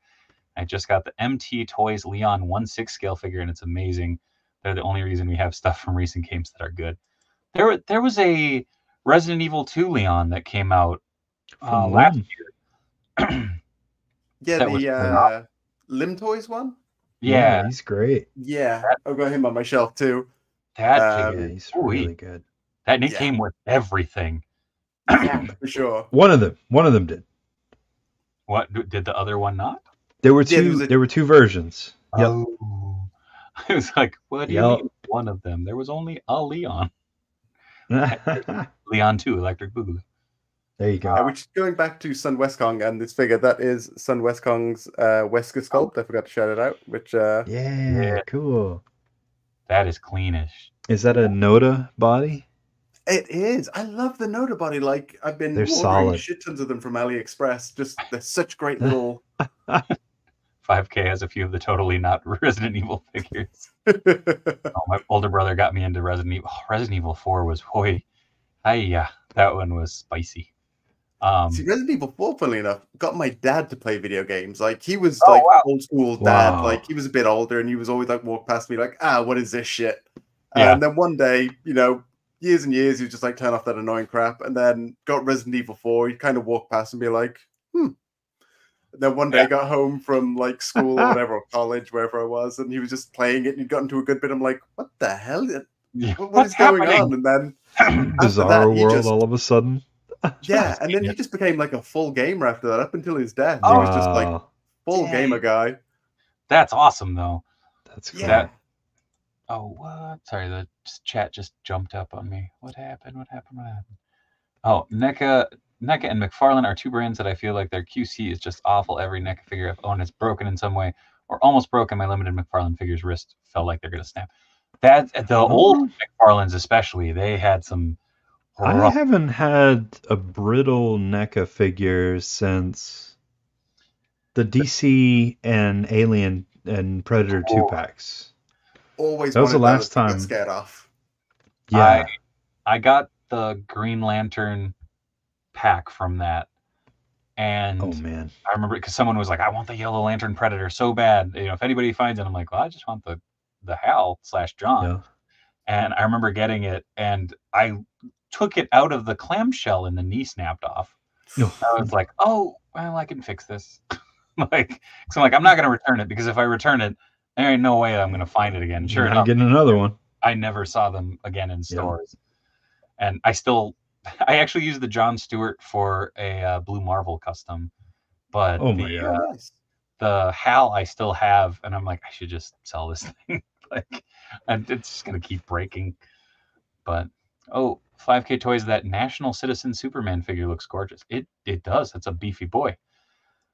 I just got the MT Toys Leon 1/6 scale figure, and it's amazing. They're the only reason we have stuff from recent games that are good. There was a Resident Evil 2 Leon that came out last year. Yeah, the Lim Toys one. Yeah, he's great. Yeah, I've got him on my shelf too. That Yeah, he's really good. That Nick came with everything. Yeah, for sure. One of them did. What did the other one not? There were two. There were two versions. Yep. Oh. I was like, what do you mean one of them? There was only a Leon. Leon 2, Electric Boogaloo. There you go. Which going back to Sun Westkong and this figure, that is Sun Westkong's Wesker sculpt. I forgot to shout it out. Which yeah, cool. That is cleanish. Is that a Noda body? It is. I love the Noda body. Like I've been ordering shit tons of them from AliExpress. Just they're such great little. 5K has a few of the totally not Resident Evil figures. My older brother got me into Resident Evil. Oh, Resident Evil 4 was that one was spicy. See, Resident Evil 4, funnily enough, got my dad to play video games. Like he was old school dad. Wow. Like he was a bit older, and he was always like walk past me like, what is this shit? Yeah. And then one day, years and years, he would just like turn off that annoying crap, and then got Resident Evil 4. He'd kind of walk past and be like, And then one day I got home from like school or whatever, or college, wherever I was, and he was just playing it, and he got into a good bit. I'm like, what the hell? What is going on? And then bizarre world all of a sudden. Yeah, and then he just became like a full gamer after that, up until his death. He was just like full gamer guy. That's awesome, though. That's cool. Oh, what? Sorry, the chat just jumped up on me. What happened? Oh, NECA and McFarlane are two brands that I feel like their QC is just awful. Every NECA figure I've owned is broken in some way, or almost broken. My limited McFarlane figures wrist felt like they're going to snap. The old McFarlanes especially, they had some... I haven't had a brittle NECA figure since the DC and Alien and Predator 2-packs. Always that was the last time. Got scared off. Yeah, I got the Green Lantern pack from that, and oh man, I remember because someone was like, "I want the Yellow Lantern Predator so bad." If anybody finds it, I'm like, "Well, I just want the Hal/John." Yeah. And I remember getting it, and I took it out of the clamshell, and the knee snapped off. I was like, "Oh, well, I can fix this." So I'm like, I'm not going to return it, because if I return it, there ain't no way I'm going to find it again. Sure enough, getting another one. I never saw them again in stores. And I actually used the John Stewart for a Blue Marvel custom, but the Hal I still have, and I'm like, I should just sell this thing. And it's just going to keep breaking. But 5K Toys, that National Citizen Superman figure looks gorgeous. It does. It's a beefy boy.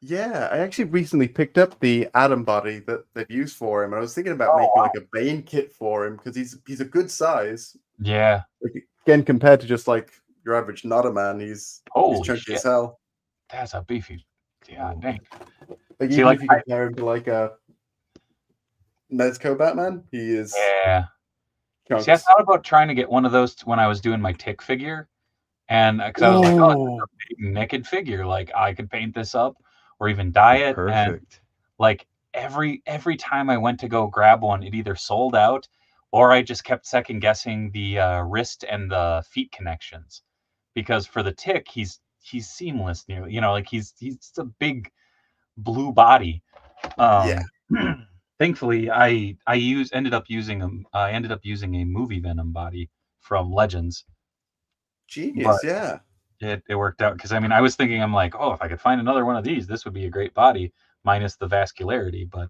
Yeah, I actually recently picked up the Atom body that they've used for him, and I was thinking about making like a Bane kit for him, because he's a good size. Yeah. Again, compared to just like your average Not a Man, he's chunky as hell. That's a beefy. Yeah, dang. Like, even if you compare him to like a Mezco Batman, he is. Yeah. Chunks. See, I thought about trying to get one of those when I was doing my Tick figure, and because I was like, it's a big naked figure. Like I could paint this up, or even dye it. Perfect. And like every time I went to go grab one, it either sold out, or I just kept second guessing the wrist and the feet connections, because for the Tick, he's seamless nearly. He's a big blue body. Thankfully, I ended up using a movie Venom body from Legends, but Genius, yeah. it worked out because I mean I was thinking I'm like, oh, if I could find another one of these, this would be a great body minus the vascularity. But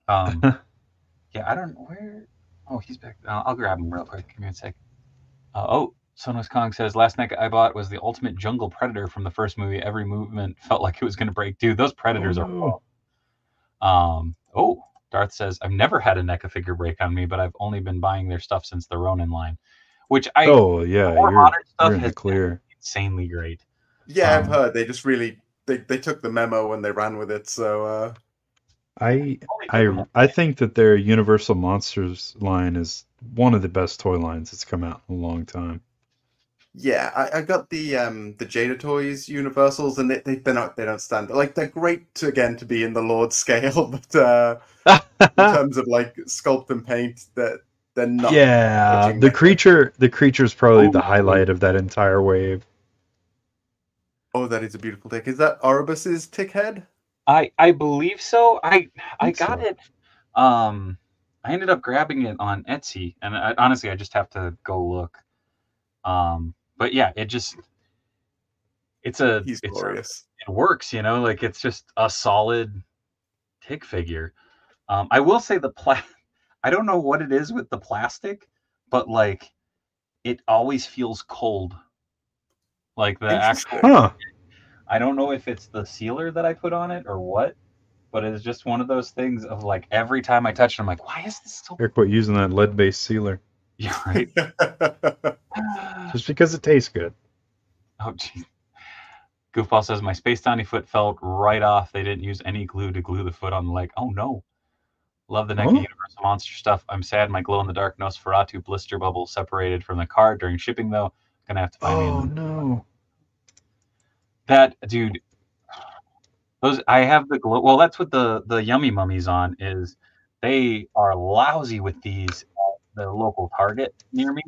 yeah, I don't know where. Oh, he's back. I'll grab him real quick. Give me a sec. Oh, Sunless Kong says last neck I bought was the ultimate jungle predator from the first movie. Every movement felt like it was going to break. Dude, those predators are cool. Oh, Darth says I've never had a NECA figure break on me, but I've only been buying their stuff since the Ronin line, which Oh yeah, more modern stuff you're in the has clear. been insanely great. Yeah, I've heard they just really they took the memo and they ran with it. So I think that their Universal Monsters line is one of the best toy lines that's come out in a long time. yeah, I got the Jada Toys Universals, and they don't stand like they're great to be in the Lord scale, but in terms of like sculpt and paint, that they're not. Yeah, the creature's probably the highlight of that entire wave. Oh, that is a beautiful tick. Is that Oribus's tick head? I believe so. I got so. it. I ended up grabbing it on Etsy, and honestly, I just have to go look. But yeah, he's glorious. It works, you know, like it's just a solid tick figure. I will say I don't know what it is with the plastic, but like it always feels cold. Like the actual. I don't know if it's the sealer that I put on it or what, but it's just one of those things of like every time I touch it, I'm like, why is this so? Here, quit using that lead-based sealer. Yeah, right. Just because it tastes good. Oh, geez. Goofball says my Space Townie foot fell right off. They didn't use any glue to glue the foot on the leg. Oh no. Love the NECA Universal Monster stuff. I'm sad my glow-in-the-dark Nosferatu blister bubble separated from the card during shipping, though. Gonna have to find me. Oh no. That dude. I have the glow. Well, that's what the Yummy Mummies on is. They are lousy with these at the local Target near me.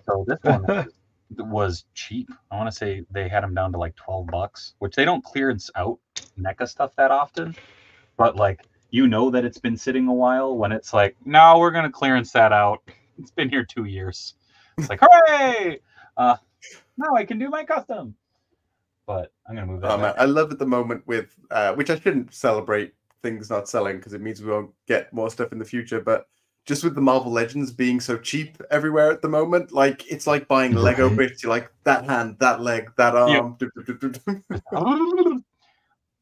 So this one was cheap. I want to say they had them down to like $12, which they don't clearance out NECA stuff that often. But like, you know that it's been sitting a while when it's like, no, we're gonna clearance that out. It's been here 2 years. It's like, hooray! Now I can do my custom. But I'm gonna move that. Man, I love at the moment with which I shouldn't celebrate things not selling because it means we won't get more stuff in the future. But just with the Marvel Legends being so cheap everywhere at the moment, like it's like buying Lego bricks. You're like that hand, that leg, that arm. Yep.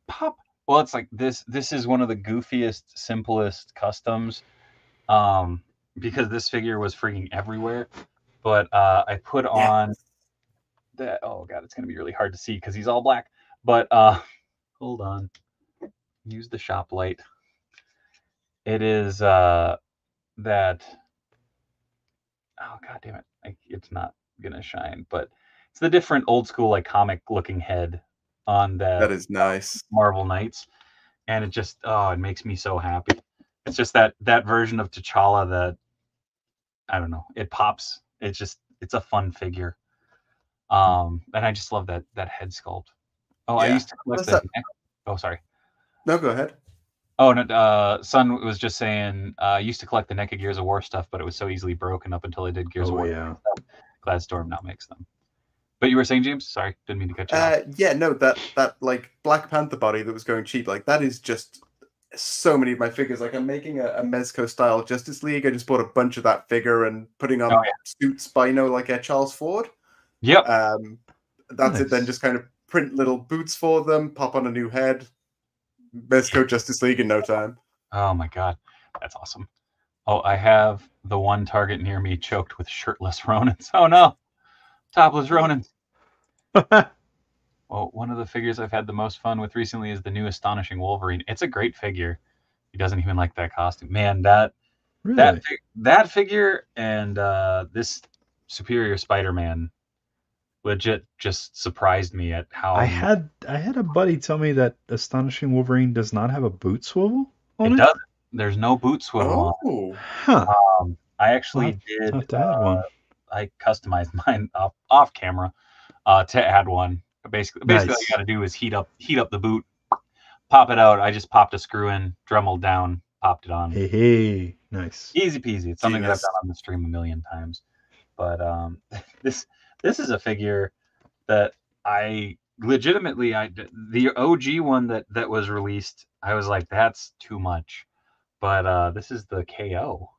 Pop. Well, it's like this is one of the goofiest, simplest customs, because this figure was freaking everywhere. But I put on that. Oh god, it's gonna be really hard to see because he's all black. But hold on, use the shop light. It is that. Oh god damn it! It's not gonna shine, but it's the different old school like comic looking head on that is nice Marvel Knights, and it just it makes me so happy. It's just that version of T'Challa that I don't know, it pops. It's a fun figure, and I just love that head sculpt. Oh, yeah. I used to collect oh, sorry. No, go ahead. Oh no, Son was just saying I used to collect the NECA Gears of War stuff, but it was so easily broken up until I did Gears of War. Yeah. Gladstorm now makes them. But you were saying, James? Sorry, didn't mean to cut you off. Yeah, no, that like Black Panther body that was going cheap, like that is just so many of my figures. Like I'm making a Mezco style Justice League. I just bought a bunch of that figure and putting on suits by like Charles Ford. Yep. That's it. Then just kind of print little boots for them, pop on a new head. Mezco Justice League in no time. Oh my god, that's awesome. Oh, I have the one target near me choked with shirtless Ronins. Oh no. Topless Ronin. Well, one of the figures I've had the most fun with recently is the new Astonishing Wolverine. It's a great figure. He doesn't even like that costume. Man, that figure and this Superior Spider-Man legit just surprised me at how I had a buddy tell me that Astonishing Wolverine does not have a boot swivel on it. It doesn't. There's no boot swivel on it. Huh. I actually did add one. I customized mine off camera to add one. Basically, all you got to do is heat up the boot, pop it out. I just popped a screw in, Dremel down, popped it on. Hey, nice. Easy peasy. It's something that I've Genius. done on the stream a million times. But this is a figure that I legitimately, the OG one that was released, I was like, that's too much. But this is the KO.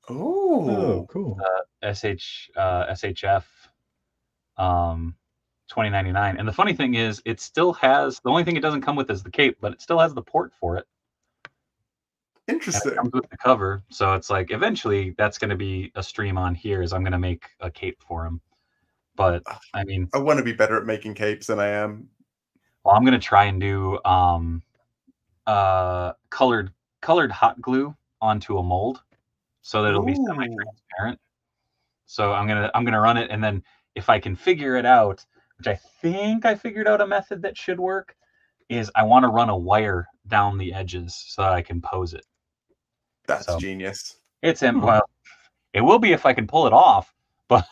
Oh, Oh, cool. SHF 2099. And the funny thing is, it still has, the only thing it doesn't come with is the cape, but it still has the port for it. And it interesting. comes with the cover. So it's like, eventually that's going to be a stream on here, is I'm going to make a cape for him. But I mean, I want to be better at making capes than I am. well, I'm going to try and do colored hot glue onto a mold so that it'll be Ooh. semi-transparent. So I'm gonna run it, and then if I can figure it out, which I think I figured out a method that should work, is I want to run a wire down the edges so that I can pose it. That's So genius. it's well, it will be if I can pull it off, but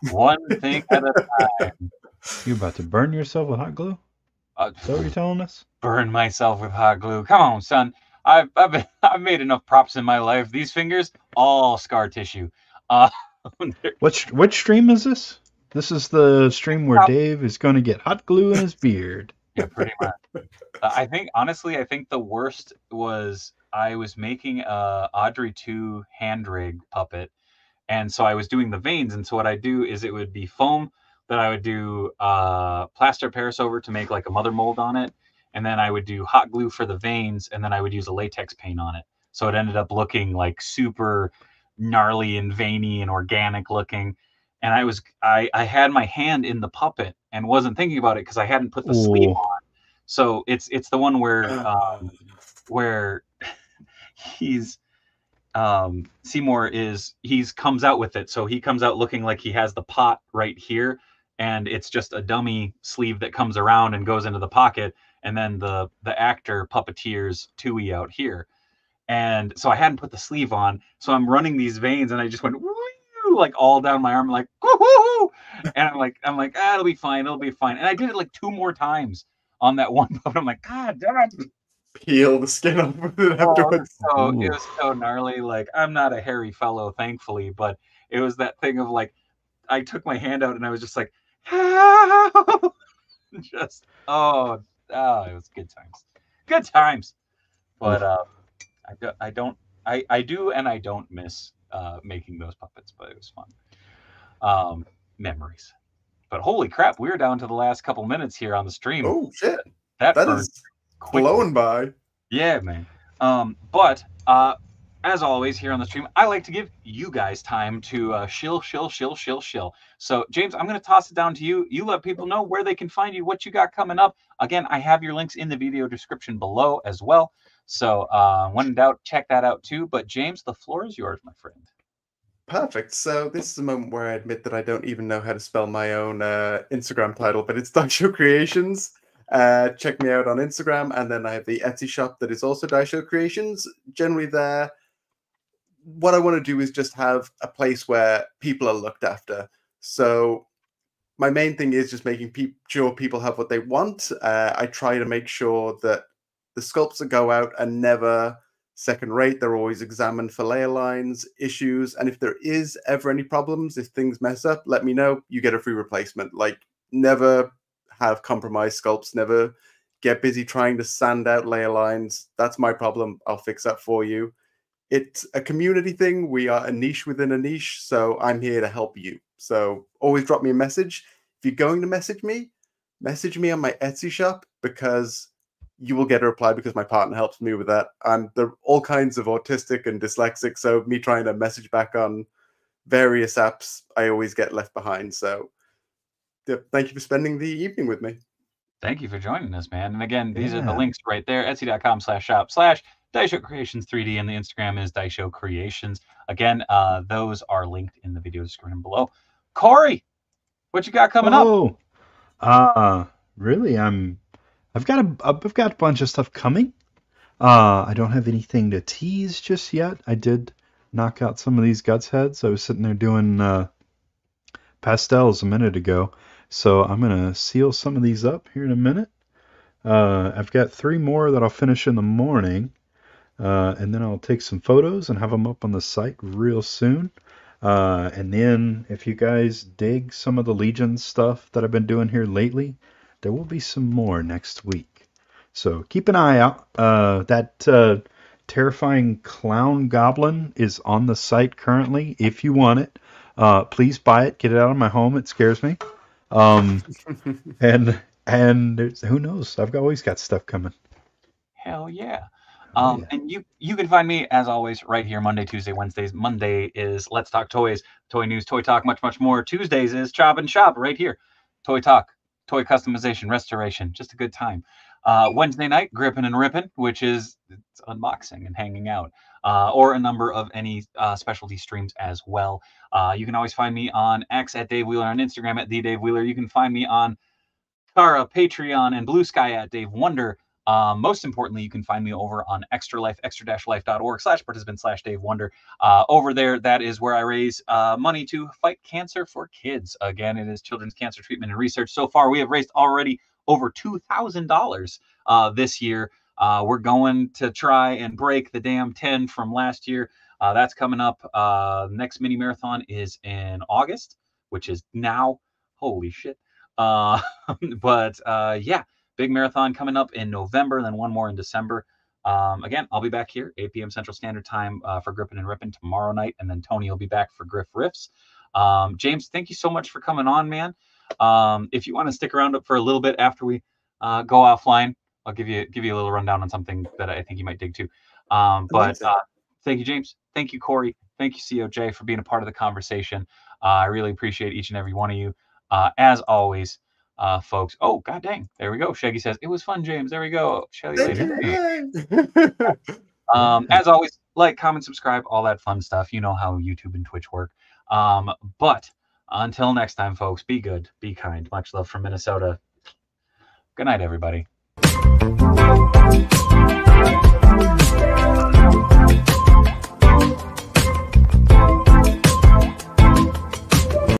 one thing at a time. You about to burn yourself with hot glue? Is that what you're telling us? Burn myself with hot glue. Come on, son. I've made enough props in my life. These fingers, all scar tissue. Which stream is this? This is the stream where Dave is going to get hot glue in his beard. Yeah, pretty much. I think, honestly, the worst was I was making a Audrey 2 hand rig puppet, and so I was doing the veins, and so what I do is it would be foam that I would do plaster Paris over to make like a mother mold on it, and then I would do hot glue for the veins, and then I would use a latex paint on it. So it ended up looking like super gnarly and veiny and organic looking. And I had my hand in the puppet and wasn't thinking about it because I hadn't put the sleeve on. So it's the one where he's Seymour comes out with it. So he comes out looking like he has the pot right here, and it's just a dummy sleeve that comes around and goes into the pocket, and then the actor puppeteers Tui out here. And so I hadn't put the sleeve on, so I'm running these veins, and I just went like all down my arm, like woo-hoo! And I'm like, it'll be fine, And I did it like 2 more times on that one puppet. I'm like, God damn it! Peel the skin off with it afterwards. So it was so gnarly. Like, I'm not a hairy fellow, thankfully, but it was that thing of like, I took my hand out and I was just like, just it was good times. But I do and I don't miss making those puppets, but it was fun. Memories. But holy crap, we're down to the last couple minutes here on the stream. Oh shit, that is blowing by. Yeah, man. But as always here on the stream, I like to give you guys time to shill. So James, I'm going to toss it down to you. You let people know where they can find you, what you got coming up. Again, I have your links in the video description below as well. So when in doubt, check that out too. But James, the floor is yours, my friend. Perfect. So this is a moment where I admit that I don't even know how to spell my own Instagram title, but it's Daisho Creations. Check me out on Instagram, and then I have the Etsy shop that is also Daisho Creations. Generally there, what I want to do is just have a place where people are looked after. So my main thing is just making sure people have what they want. I try to make sure that the sculpts that go out are never second rate. They're always examined for layer lines, issues, and if there is ever any problems, if things mess up, let me know. You get a free replacement. Like, never have compromised sculpts, never get busy trying to sand out layer lines. That's my problem. I'll fix that for you. It's a community thing. We are a niche within a niche, so I'm here to help you. So always drop me a message. If you're going to message me on my Etsy shop, because you will get a reply, because my partner helps me with that. They're all kinds of autistic and dyslexic, so me trying to message back on various apps, I always get left behind. So thank you for spending the evening with me. Thank you for joining us, man. And again, these are the links right there, etsy.com/shop/Daisho Creations 3D, and the Instagram is Daisho Creations. Again, those are linked in the video description below. Corey, what you got coming up? Really, I've got a bunch of stuff coming. I don't have anything to tease just yet. I did knock out some of these guts heads. I was sitting there doing pastels a minute ago, so I'm gonna seal some of these up here in a minute. I've got 3 more that I'll finish in the morning. and then I'll take some photos and have them up on the site real soon. And then if you guys dig some of the Legion stuff that I've been doing here lately, there will be some more next week. So keep an eye out. That terrifying clown goblin is on the site currently. If you want it, please buy it. Get it out of my home. It scares me. And who knows? I've always got stuff coming. Hell yeah. Oh, yeah. And you can find me, as always, right here Monday, Tuesday, Wednesdays. Monday is Let's Talk Toys, toy news, toy talk, much, much more. Tuesdays is Chop and Shop right here. Toy talk, toy customization, restoration, just a good time. Wednesday night, Grippin' and Rippin', which is unboxing and hanging out, or a number of any specialty streams as well. You can always find me on X at Dave Wheeler, on Instagram at the Dave Wheeler. You can find me on Kara, Patreon, and Blue Sky at Dave Wonder. Most importantly, you can find me over on Extra Life, extra-life.org/participant/Dave Wonder. Over there, that is where I raise money to fight cancer for kids. Again, it is children's cancer treatment and research. So far, we have raised already over $2,000 this year. We're going to try and break the damn 10 from last year. That's coming up. Next mini marathon is in August, which is now. Holy shit. But yeah. Big marathon coming up in November, and then one more in December. Again, I'll be back here, 8 p.m. Central Standard Time for Grippin' and Rippin' tomorrow night, and then Tony will be back for Griff Riffs. James, thank you so much for coming on, man. If you want to stick around for a little bit after we go offline, I'll give you a little rundown on something that I think you might dig too. But thank you, James. Thank you, Corey. Thank you, COJ, for being a part of the conversation. I really appreciate each and every one of you. As always, folks. Oh, god dang. There we go. Shaggy says, it was fun, James. There we go. Shelly later. As always, like, comment, subscribe, all that fun stuff. You know how YouTube and Twitch work. But until next time, folks, be good, be kind. Much love from Minnesota. Good night, everybody.